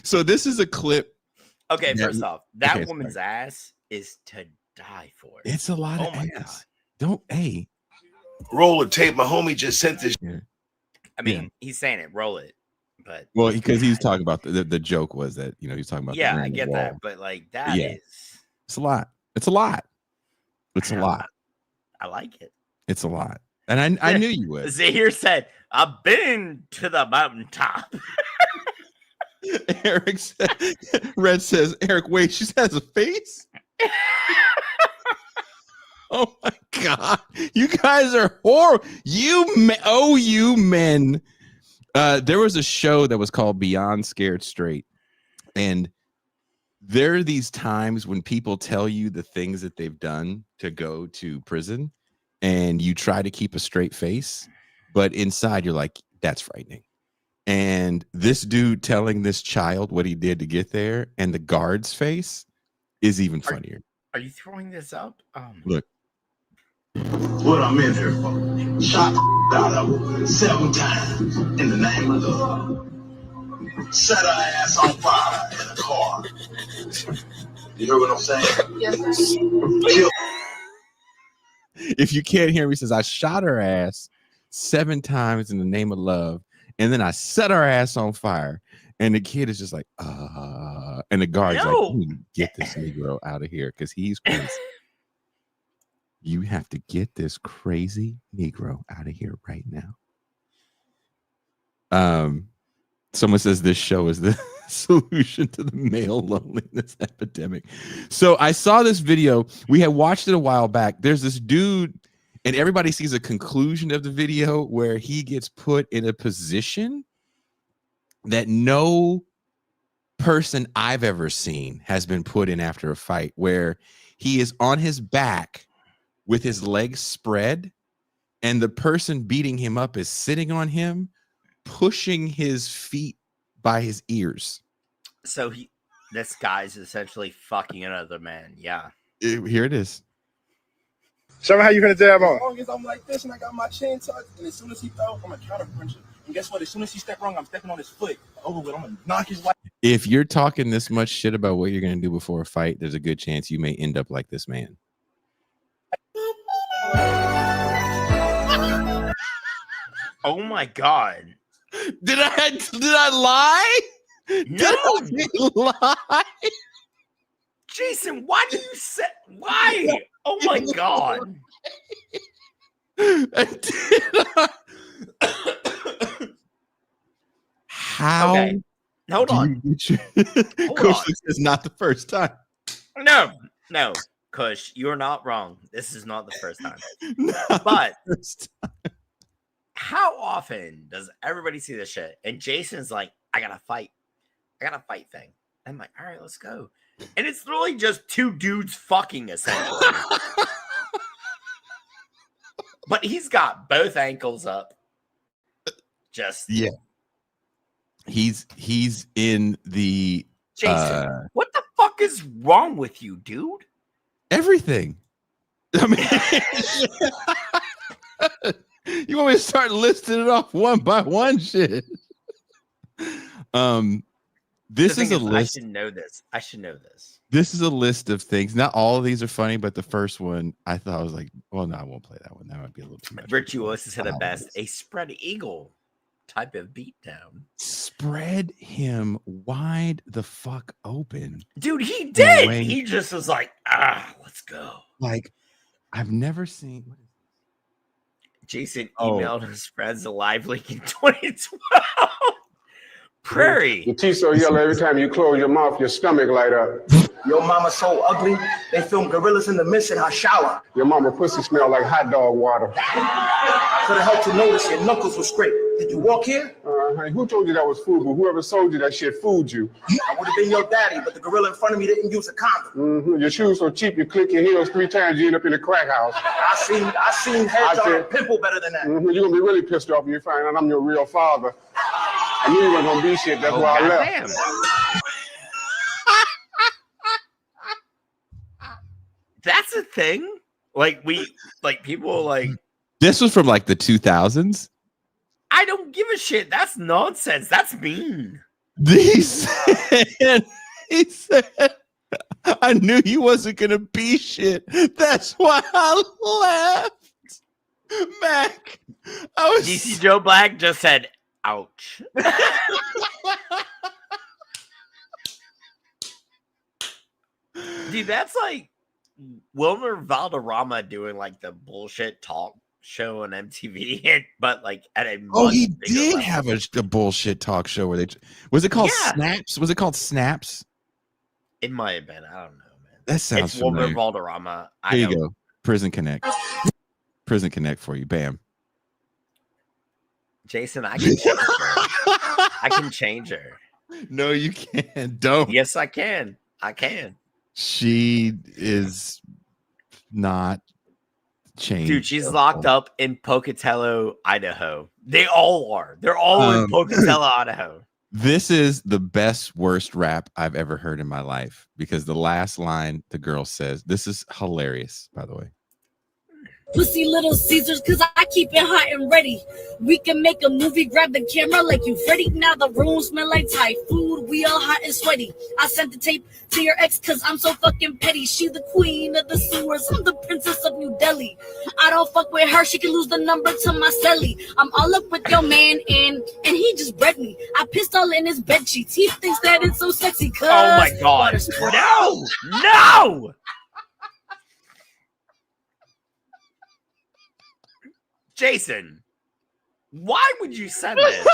So this is a clip. Okay, first off, that woman's ass is to die for. It's a lot of ass. God. Roll of tape. My homie just sent this. Yeah. I mean, he's saying it, roll it. But because he's talking about the joke was that, he's talking about. Yeah, I get that. But like that is. It's a lot. It's a lot. It's a lot. I like it. It's a lot. And I knew you would. Zahir said, I've been to the mountaintop. Eric said, Red says, Eric, wait, she has a face? Oh my God. You guys are horrible. You men. There was a show that was called Beyond Scared Straight. And there are these times when people tell you the things that they've done to go to prison, and you try to keep a straight face, but inside you're like, that's frightening. And this dude telling this child what he did to get there, and the guard's face is even funnier. Are you throwing this up? Look. What I'm in here for. Shot out of her 7 times in the name of love. Set her ass on fire in a car. You hear what I'm saying? Yes, sir. If you can't hear me, he says, I shot her ass 7 times in the name of love, and then I set her ass on fire. And the kid is just like, and the guard's like, you need to get this Negro out of here because he's crazy. You have to get this crazy Negro out of here right now. Someone says this show is the solution to the male loneliness epidemic. So I saw this video. We had watched it a while back. There's this dude, and everybody sees a conclusion of the video where he gets put in a position that no person I've ever seen has been put in after a fight, where he is on his back with his legs spread, and the person beating him up is sitting on him, pushing his feet by his ears. So this guy's essentially fucking another man. Yeah. Here it is. Show me how you finna jab on. As long as I'm like this and I got my chin tucked, and as soon as he throw, I'm gonna counter punch him. And guess what? As soon as he step wrong, I'm stepping on his foot. Over with, I'm gonna knock his wife. If you're talking this much shit about what you're gonna do before a fight, there's a good chance you may end up like this man. Oh my God. Did I lie? No. Did I lie? Jason, why do you say why? Oh my god. How? Okay. Hold on. Coach is not the first time. No, Kush, you're not wrong. This is not the first time. But how often does everybody see this shit? And Jason's like, I got a fight thing. I'm like, all right, let's go. And it's literally just two dudes fucking essentially. But he's got both ankles up. Just yeah. He's in the Jason. What the fuck is wrong with you, dude? Everything. I mean, you want me to start listing it off one by one? Shit. This is a list. I should know this. This is a list of things. Not all of these are funny, but the first one I thought I was like, well, no, I won't play that one. That might be a little too much. Virtuoso said it best. A spread eagle type of beatdown. Spread him wide the fuck open. Dude, he did. He just was like, let's go. Like, I've never seen. Jason emailed his friends a live link in 2012. Prairie. Your teeth so yellow every time you close your mouth, your stomach light up. Your mama so ugly, they filmed gorillas in the mist in her shower. Your mama pussy smell like hot dog water. I could have helped you notice your knuckles were straight. Did you walk here? Honey, who told you that was food? But whoever sold you that shit fooled you. I would have been your daddy, but the gorilla in front of me didn't use a condom. Your shoes so cheap, you click your heels 3 times, you end up in a crack house. I seen heads on a pimple better than that. You're gonna be really pissed off when you find out I'm your real father. I knew you weren't gonna be shit. That's why I left. That's a thing. People like. This was from like the 2000s. I don't give a shit. That's nonsense. That's mean. He said, I knew he wasn't gonna be shit. That's why I left. Mac. DC Joe Black just said, ouch. Dude, that's like Wilmer Valderrama doing like the bullshit talk show on MTV, but like at a he did level. Have a bullshit talk show where was it called Snaps? Was it called Snaps? It might have been. I don't know, man. That sounds it's Wilmer Valderrama. There you go. Prison Connect for you. Bam. Jason, I can change her. I can change her. No, you can't. Don't. Yes, I can. She is not changed. Dude, she's locked up in Pocatello, Idaho. They all are. They're all in Pocatello, Idaho. This is the best, worst rap I've ever heard in my life because the last line the girl says, this is hilarious, by the way. Pussy little Caesars, cause I keep it hot and ready. We can make a movie, grab the camera like you Freddy. Now the room smell like Thai food, we all hot and sweaty. I sent the tape to your ex cause I'm so fucking petty. She the queen of the sewers, I'm the princess of New Delhi. I don't fuck with her, she can lose the number to my celly. I'm all up with your man and he just bred me. I pissed all in his bed sheets, he thinks that it's so sexy cause oh my god, no! Jason, why would you send this?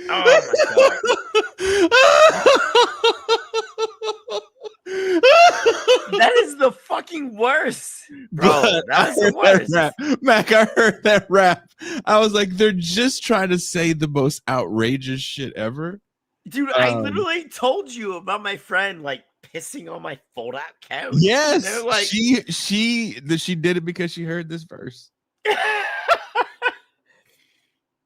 Oh my god. That is the fucking worst. Bro, that's the worst. Mac, I heard that rap. I was like, they're just trying to say the most outrageous shit ever. Dude, I literally told you about my friend like pissing on my fold-out couch. Yes, you know, like she did it because she heard this verse.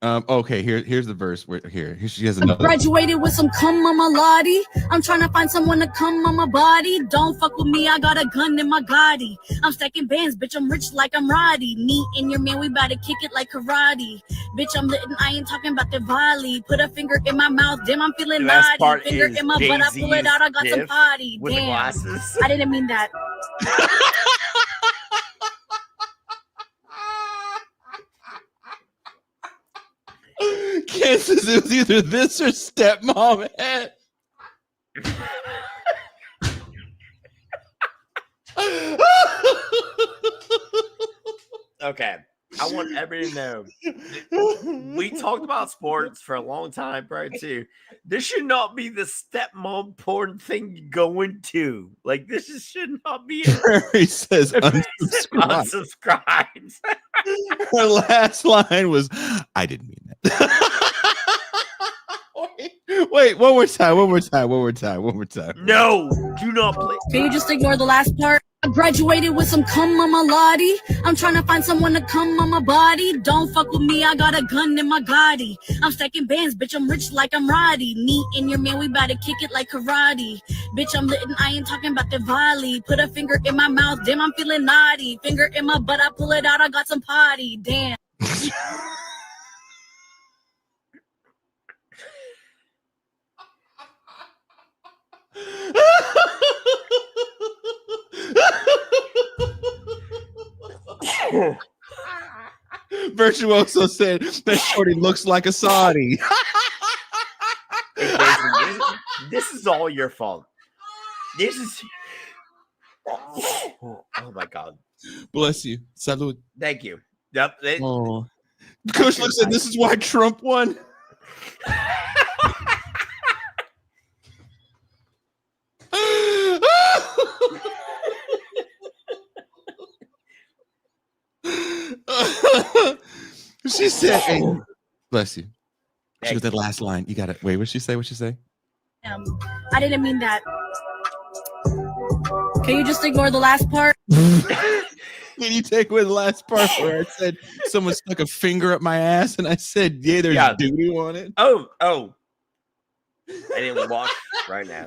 Okay, here's the verse. Here she has another. Graduated with some cum on my lottie. I'm trying to find someone to come on my body. Don't fuck with me, I got a gun in my Gotti. I'm stacking bands, bitch, I'm rich like I'm Roddy. Me and your man, we about to kick it like karate. Bitch, I'm lit and I ain't talking about the volley. Put a finger in my mouth, damn, I'm feeling naughty. Finger in my butt, I pull it out, I got some potty. Damn, I didn't mean that. Kansas, it was either this or stepmom head. Okay. I want everybody to know. We talked about sports for a long time prior to. This should not be the stepmom porn thing you go into. Like, should not be it. Prairie says unsubscribe. Unsubscribed. Her last line was, I didn't mean that. Wait, one more time. No, do not play. Can you just ignore the last part? I graduated with some cum on my lottie. I'm trying to find someone to come on my body. Don't fuck with me, I got a gun in my Gotti. I'm stacking bands, bitch, I'm rich like I'm Roddy. Me and your man, we about to kick it like karate. Bitch, I'm lit and I ain't talking about the volley. Put a finger in my mouth, damn, I'm feeling naughty. Finger in my butt, I pull it out, I got some potty. Damn. Virtuoso said that shorty looks like a Saudi. Hey, Jason, this is all your fault. This is. Oh my God. Bless you. Salud. Thank you. Yep. Coach looks at this is why Trump won. She said, hey, bless you. She was that last line. You got it. Wait, what'd she say? I didn't mean that. Can you just ignore the last part? Can you take away the last part where I said someone stuck a finger up my ass and I said, yeah, there's doo-doo on it? Oh. I didn't watch right now.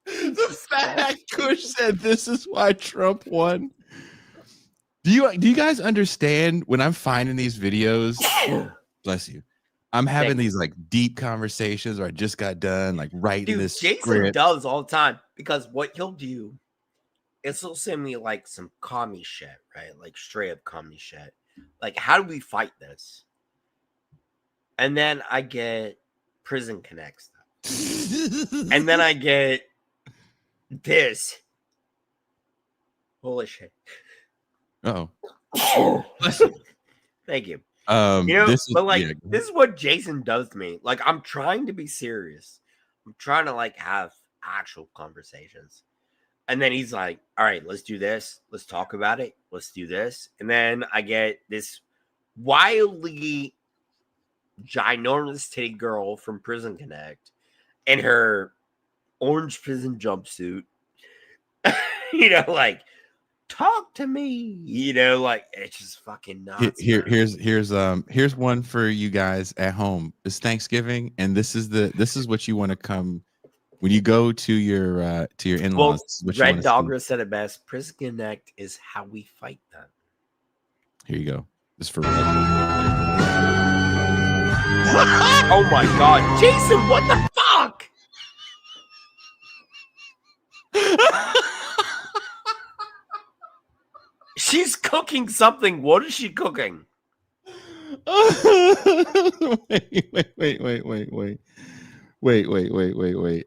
The fact Kush said this is why Trump won. Do you guys understand when I'm finding these videos? Bless you. I'm having these like deep conversations, or I just got done like writing this Jason script. does all the time, because what he'll do is he'll send me like some commie shit, right? Like straight up commie shit. Like, how do we fight this? And then I get Prison Connect stuff. And then I get this. Holy shit. Oh. Thank you. This is what Jason does to me. Like, I'm trying to be serious. I'm trying to like have actual conversations. And then he's like, all right, let's do this. Let's talk about it. Let's do this. And then I get this wildly ginormous titty girl from Prison Connect in her orange prison jumpsuit. Like, talk to me. Like, it's just fucking nuts. Here's one for you guys at home. It's Thanksgiving, and this is what you want to come when you go to your in-laws. Well, Red Dogger said it best. Prison Connect is how we fight them. Here you go. This is for oh my God, Jason! What the fuck? She's cooking something. What is she cooking? Wait.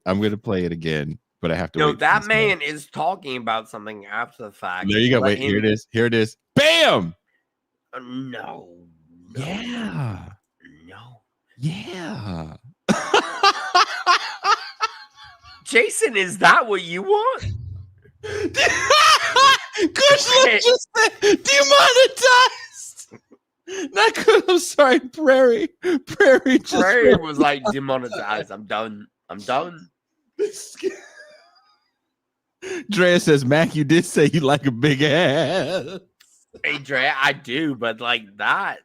I'm gonna play it again, but I have to. No, that man is talking about something after the fact. There you go. Wait, here it is. Bam! No. Yeah. No. Yeah. Jason, is that what you want? Kushla just said demonetized. Not good. I'm sorry, Prairie. Prairie was like demonetized. I'm done. Drea says, Mac, you did say you like a big ass. Hey, Drea, I do, but like that.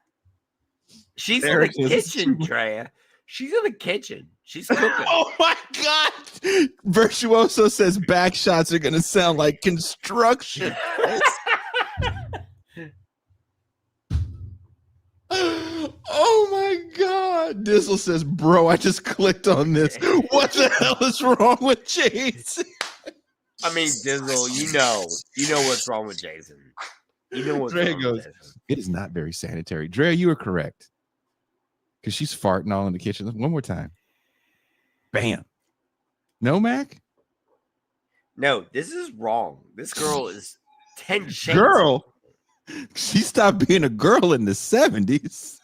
She's in the kitchen, Drea. She's in the kitchen. She's cooking. Oh my God. Virtuoso says back shots are going to sound like construction. Oh my God. Dizzle says, bro, I just clicked on this. What the hell is wrong with Jason? I mean, Dizzle, you know what's wrong with Jason. You know what's Drea wrong goes, with this. it is not very sanitary. Drea, you are correct. Because she's farting all in the kitchen. One more time. Bam. No, Mac? No, this is wrong. This girl is 10 shades. Girl? She stopped being a girl in the 70s.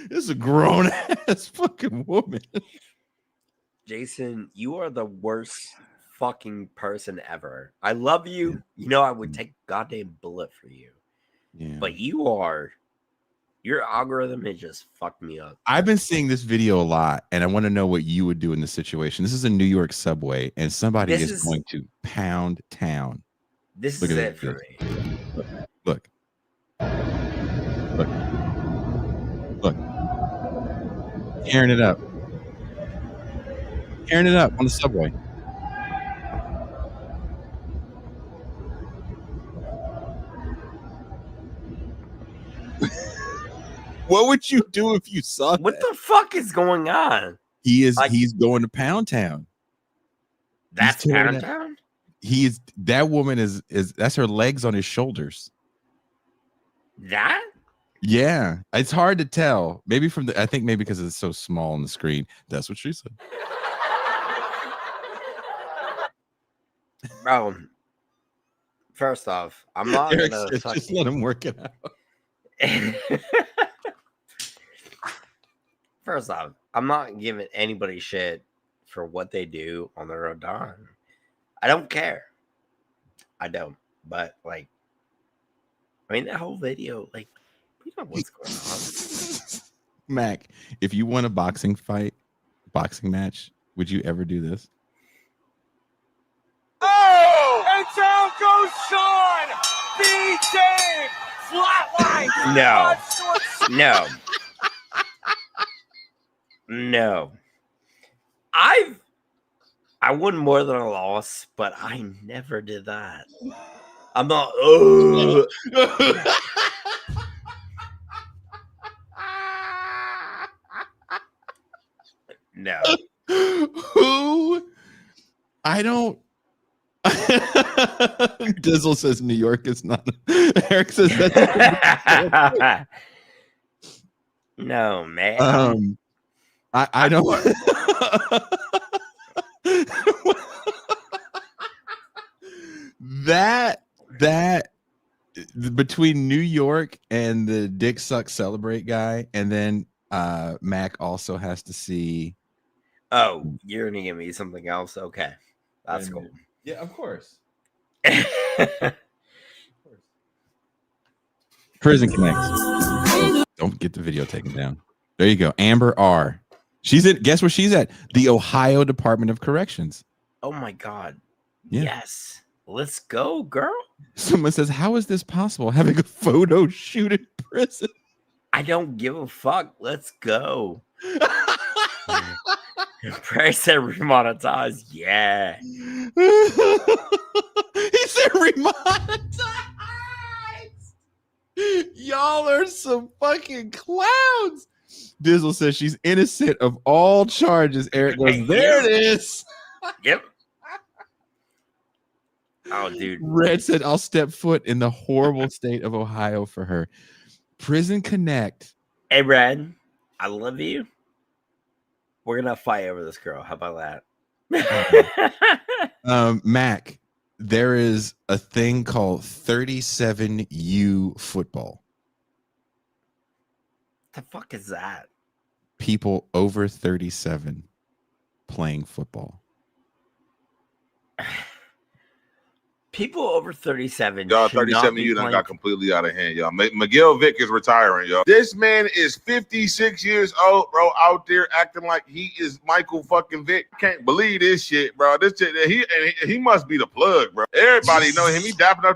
This is a grown-ass fucking woman. Jason, you are the worst fucking person ever. I love you. You know I would take a goddamn bullet for you. Yeah. But your algorithm has just fucked me up. I've been seeing this video a lot, and I want to know what you would do in this situation. This is a New York subway, and somebody is going to pound town. This is it for me. Look. Tearing it up. Tearing it up on the subway. What would you do if you saw that? What the fuck is going on? He's going to Pound Town. That's Pound Town? That woman is that's her legs on his shoulders. That? Yeah. It's hard to tell. Maybe I think maybe because it's so small on the screen. That's what she said. Bro. First off, I'm not Eric gonna said, just let him work it out. First off, I'm not giving anybody shit for what they do on their own dime. I don't care. I don't. But like, I mean, that whole video, like, we know what's going on. Mac, if you won a boxing match, would you ever do this? Oh! And down goes Sean! B-Dave! Flatline! No. No. I won more than a loss, but I never did that. I'm not. No. Who? I don't. Dizzle says New York is not. Eric says that's. No, man. I don't. that between New York and the Dick Suck Celebrate guy, and then Mac also has to see. Oh, you're gonna give me something else? Okay, that's cool. Yeah, of course. Prison Connect. Don't get the video taken down. There you go. Amber R. She's at. Guess where she's at? The Ohio Department of Corrections. Oh my God. Yeah. Yes. Let's go, girl. Someone says, how is this possible? Having a photo shoot in prison. I don't give a fuck. Let's go. Prairie said remonetize. Yeah. He said remonetize. Y'all are some fucking clowns. Dizzle says she's innocent of all charges. Eric goes, there it is. Yep. Oh, dude. Red said, I'll step foot in the horrible state of Ohio for her. Prison Connect. Hey, Red, I love you. We're going to fight over this girl. How about that? Mac, there is a thing called 37U football. The fuck is that? People over 37 playing football. People over 37. Y'all, 37 you done got completely out of hand, y'all. Miguel Vick is retiring, y'all. This man is 56 years old, bro, out there acting like he is Michael fucking Vick. Can't believe this shit, bro. This shit, he must be the plug, bro. Everybody know him. He dapped the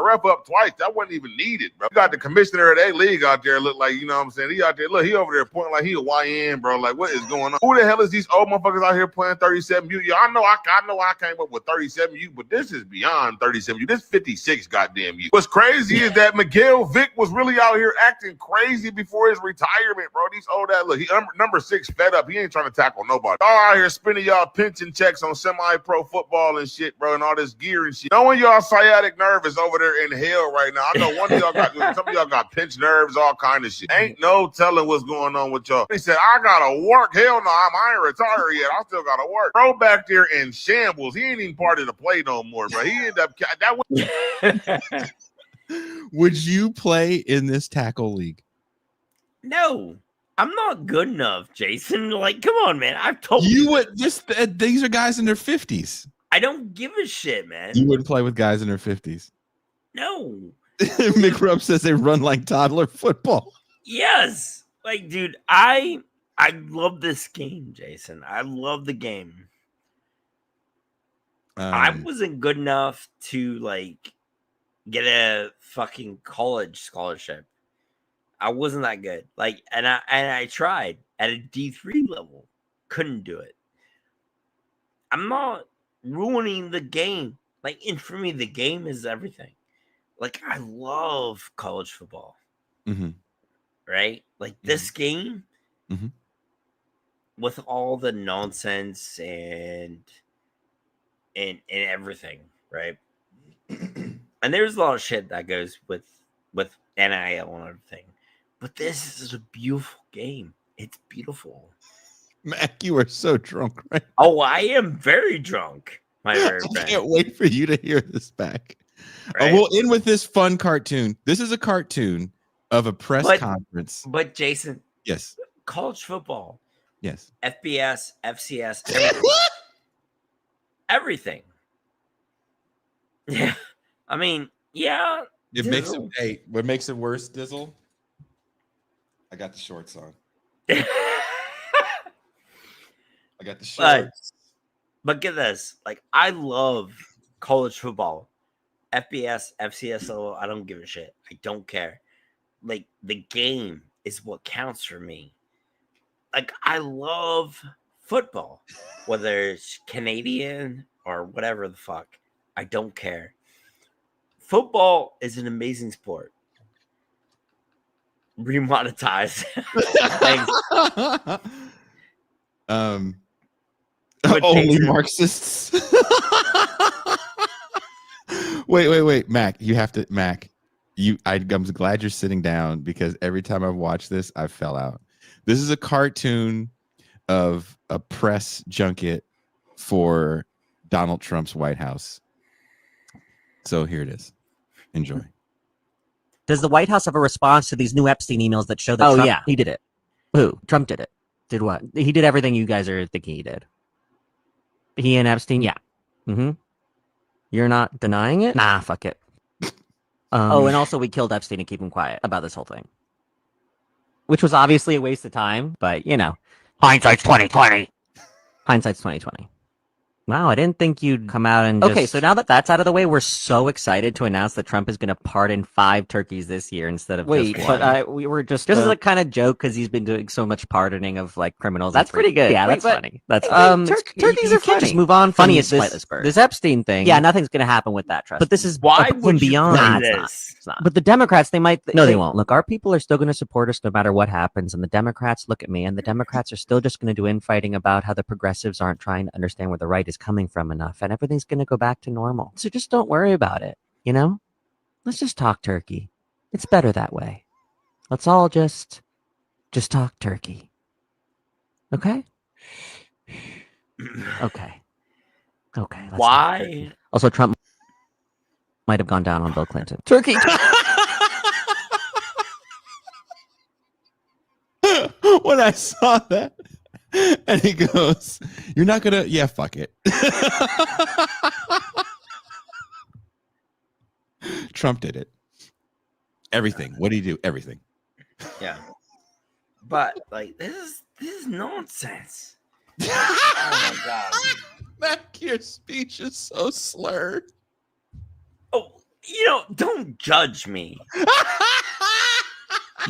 ref up twice. That wasn't even needed, bro. You got the commissioner of that league out there look like, you know what I'm saying? He out there, look, he over there pointing like he a YN, bro. Like, what is going on? Who the hell is these old motherfuckers out here playing 37U? Yeah, I know I came up with 37U, but this is beyond. I'm 37. This 56, goddamn you. What's crazy is that Miguel Vick was really out here acting crazy before his retirement, bro. These old ass, look, he number 6 fed up. He ain't trying to tackle nobody. Y'all out here spending y'all pension checks on semi-pro football and shit, bro, and all this gear and shit. Knowing y'all sciatic nerve is over there in hell right now. I know one of y'all got, some of y'all got pinched nerves, all kind of shit. Ain't no telling what's going on with y'all. He said, I gotta work. Hell no, I ain't retired yet. I still gotta work. Bro back there in shambles. He ain't even part of the play no more, bro. He ended up that. Would you play in this tackle league? No, I'm not good enough, Jason. Like, come on, man. I've told you would. These are guys in their 50s. I don't give a shit, man. You wouldn't play with guys in their 50s. No. McRub says they run like toddler football. Yes. Like, dude, I love this game, Jason. I love the game. I wasn't good enough to like get a fucking college scholarship. I wasn't that good. Like, and I tried at a D3 level. Couldn't do it. I'm not ruining the game. Like, and for me, the game is everything. Like, I love college football. Mm-hmm. Right? Like, this game, mm-hmm. with all the nonsense and everything, right? And there's a lot of shit that goes with NIL and everything. But this is a beautiful game. It's beautiful. Mac, you are so drunk right now. Oh, I am very drunk, my very friend. I can't wait for you to hear this back. Right? We'll end with this fun cartoon. This is a cartoon of a press conference. But Jason, yes, college football, yes, FBS, FCS, everything. Yeah, I mean, yeah. It makes it. Hey, what makes it worse, Dizzle? I got the shorts on. I got the shorts. But get this, like, I love college football, FBS, FCS. I don't give a shit. I don't care. Like, the game is what counts for me. Like, I love football, whether it's Canadian or whatever the fuck. I don't care. Football is an amazing sport. Remonetize. Only Marxists. Wait, Mac. You have to, Mac. I'm glad you're sitting down because every time I've watched this, I fell out. This is a cartoon of a press junket for Donald Trump's White House. So here it is. Enjoy. Does the White House have a response to these new Epstein emails that show that Trump, yeah, he did it. Who? Trump did it. Did what? He did everything you guys are thinking he did. He and Epstein? Yeah. Mm-hmm. You're not denying it? Nah, fuck it. And also we killed Epstein to keep him quiet about this whole thing. Which was obviously a waste of time, but, you know. Hindsight's 20/20. Hindsight's 20/20. Wow, I didn't think you'd come out and Okay, so now that that's out of the way, we're so excited to announce that Trump is going to pardon 5 turkeys this year instead of just 1. But we were just as a kind of joke because he's been doing so much pardoning of like criminals. That's pretty good. Yeah, Wait, that's funny. That's turkeys are funny. Just move on. Funny is this Epstein thing. Yeah, nothing's going to happen with that. Trust. But this is why would beyond. Nah, it's not. But the Democrats, they might. No, they won't. Look, our people are still going to support us no matter what happens. And the Democrats, look at me, and the Democrats are still just going to do infighting about how the progressives aren't trying to understand where the right is coming from enough. And everything's going to go back to normal. So just don't worry about it, you know? Let's just talk turkey. It's better that way. Let's all just talk turkey. Okay? Okay. Why? Also, Trump might have gone down on Bill Clinton. Turkey. When I saw that, and he goes, "You're not gonna, yeah, fuck it." Trump did it. Everything. What do you do? Everything. Yeah. But like this is nonsense. Oh my god. Mac, your speech is so slurred. Oh, don't judge me.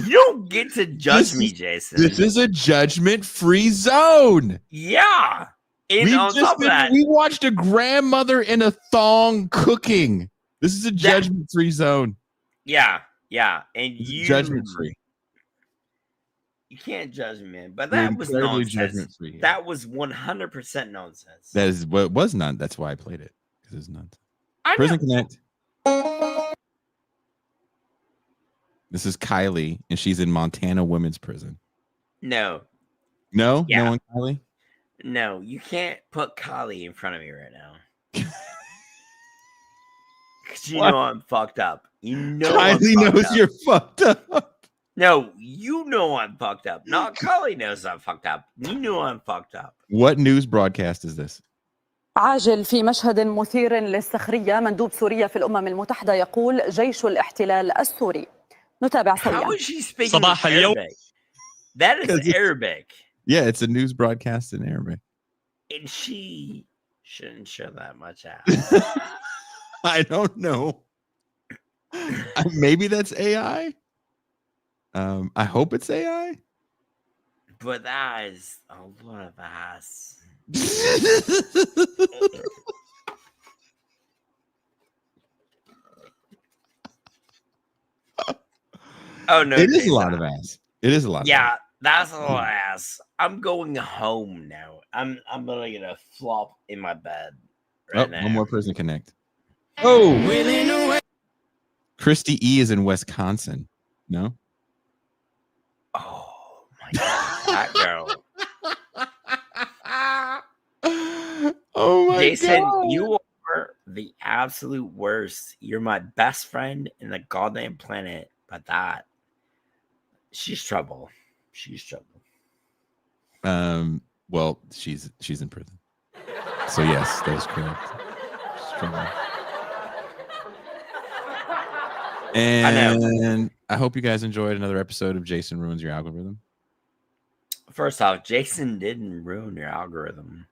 You don't get to judge me, Jason. This is a judgment-free zone. Yeah. And on top of that, we watched a grandmother in a thong cooking. This is a judgment-free zone. Yeah. And judgment-free. You can't judge me, man. But that was nonsense. That was 100% nonsense. That is what was none. That's why I played it. Because it's nonsense. Prison Connect. This is Kylie, and she's in Montana Women's Prison. No. No? Yeah. No one, Kylie? No, you can't put Kylie in front of me right now. Because you know I'm fucked up. You know Kylie knows you're fucked up. No, you know I'm fucked up. Not Kylie knows I'm fucked up. You know I'm fucked up. What news broadcast is this? عاجل في مشهد مثير للسخرية مندوب سوريا في الأمم المتحدة يقول جيش الاحتلال السوري. نتابع سريعا. How is she speaking Arabic? That is Arabic. Yeah, it's a news broadcast in Arabic. And she shouldn't show that much out. I don't know. Maybe that's AI. I hope it's AI. But that is a lot of ass. Oh no, it is a lot of ass. It is a lot. Yeah, that's a lot of ass. I'm going home now. I'm literally gonna flop in my bed right now. One more Prison Connect. Oh, Christy E is in Wisconsin. No. Oh my god, that girl. Oh my Jason, god. you are the absolute worst. You're my best friend in the goddamn planet, but she's trouble. She's trouble. Well, she's in prison. So yes, that is correct. She's trouble. And I hope you guys enjoyed another episode of Jason Ruins Your Algorithm. First off, Jason didn't ruin your algorithm.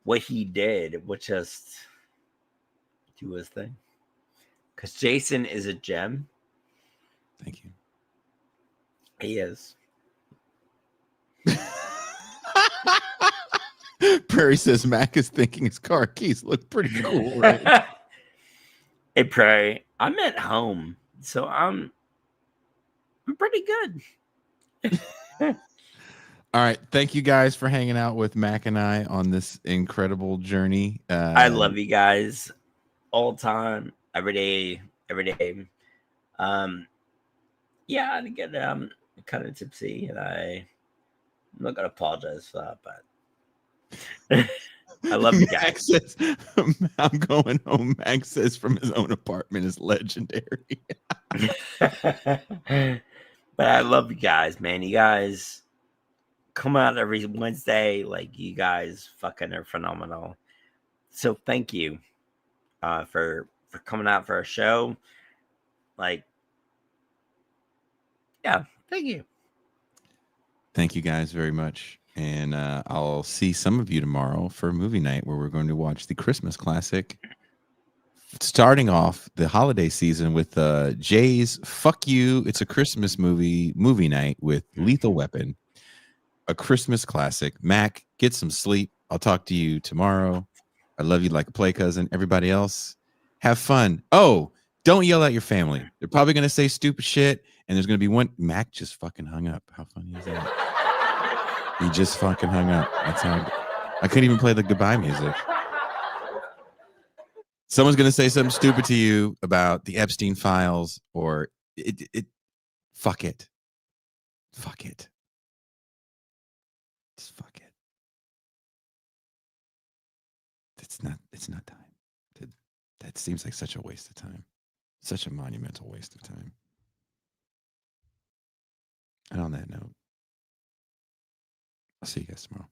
What he did was just do his thing. Because Jason is a gem. Thank you. He is. Prairie says Mac is thinking his car keys look pretty cool, right? Hey, Prairie, I'm at home, so I'm pretty good. All right. Thank you guys for hanging out with Mac and I on this incredible journey. I love you guys all the time, every day. Yeah, I get kind of tipsy, and I'm not gonna apologize for that, but I love you guys. Mac says, I'm going home. Mac says from his own apartment is legendary. But I love you guys, man. You guys come out every Wednesday. Like, you guys fucking are phenomenal. So thank you for coming out for our show. Like, yeah, thank you. Thank you guys very much. And I'll see some of you tomorrow for movie night, where we're going to watch the Christmas classic, starting off the holiday season with Jay's Fuck You, It's a Christmas movie night with Lethal Weapon, a Christmas classic. Mac, get some sleep. I'll talk to you tomorrow. I love you like a play cousin. Everybody else, have fun. Oh, don't yell at your family. They're probably going to say stupid shit, and there's going to be one. Mac just fucking hung up. How funny is that? He just fucking hung up. That's how I couldn't even play the goodbye music. Someone's going to say something stupid to you about the Epstein files, or fuck it. Fuck it. Just fuck it. It's not time. That seems like such a waste of time. Such a monumental waste of time. And on that note, I'll see you guys tomorrow.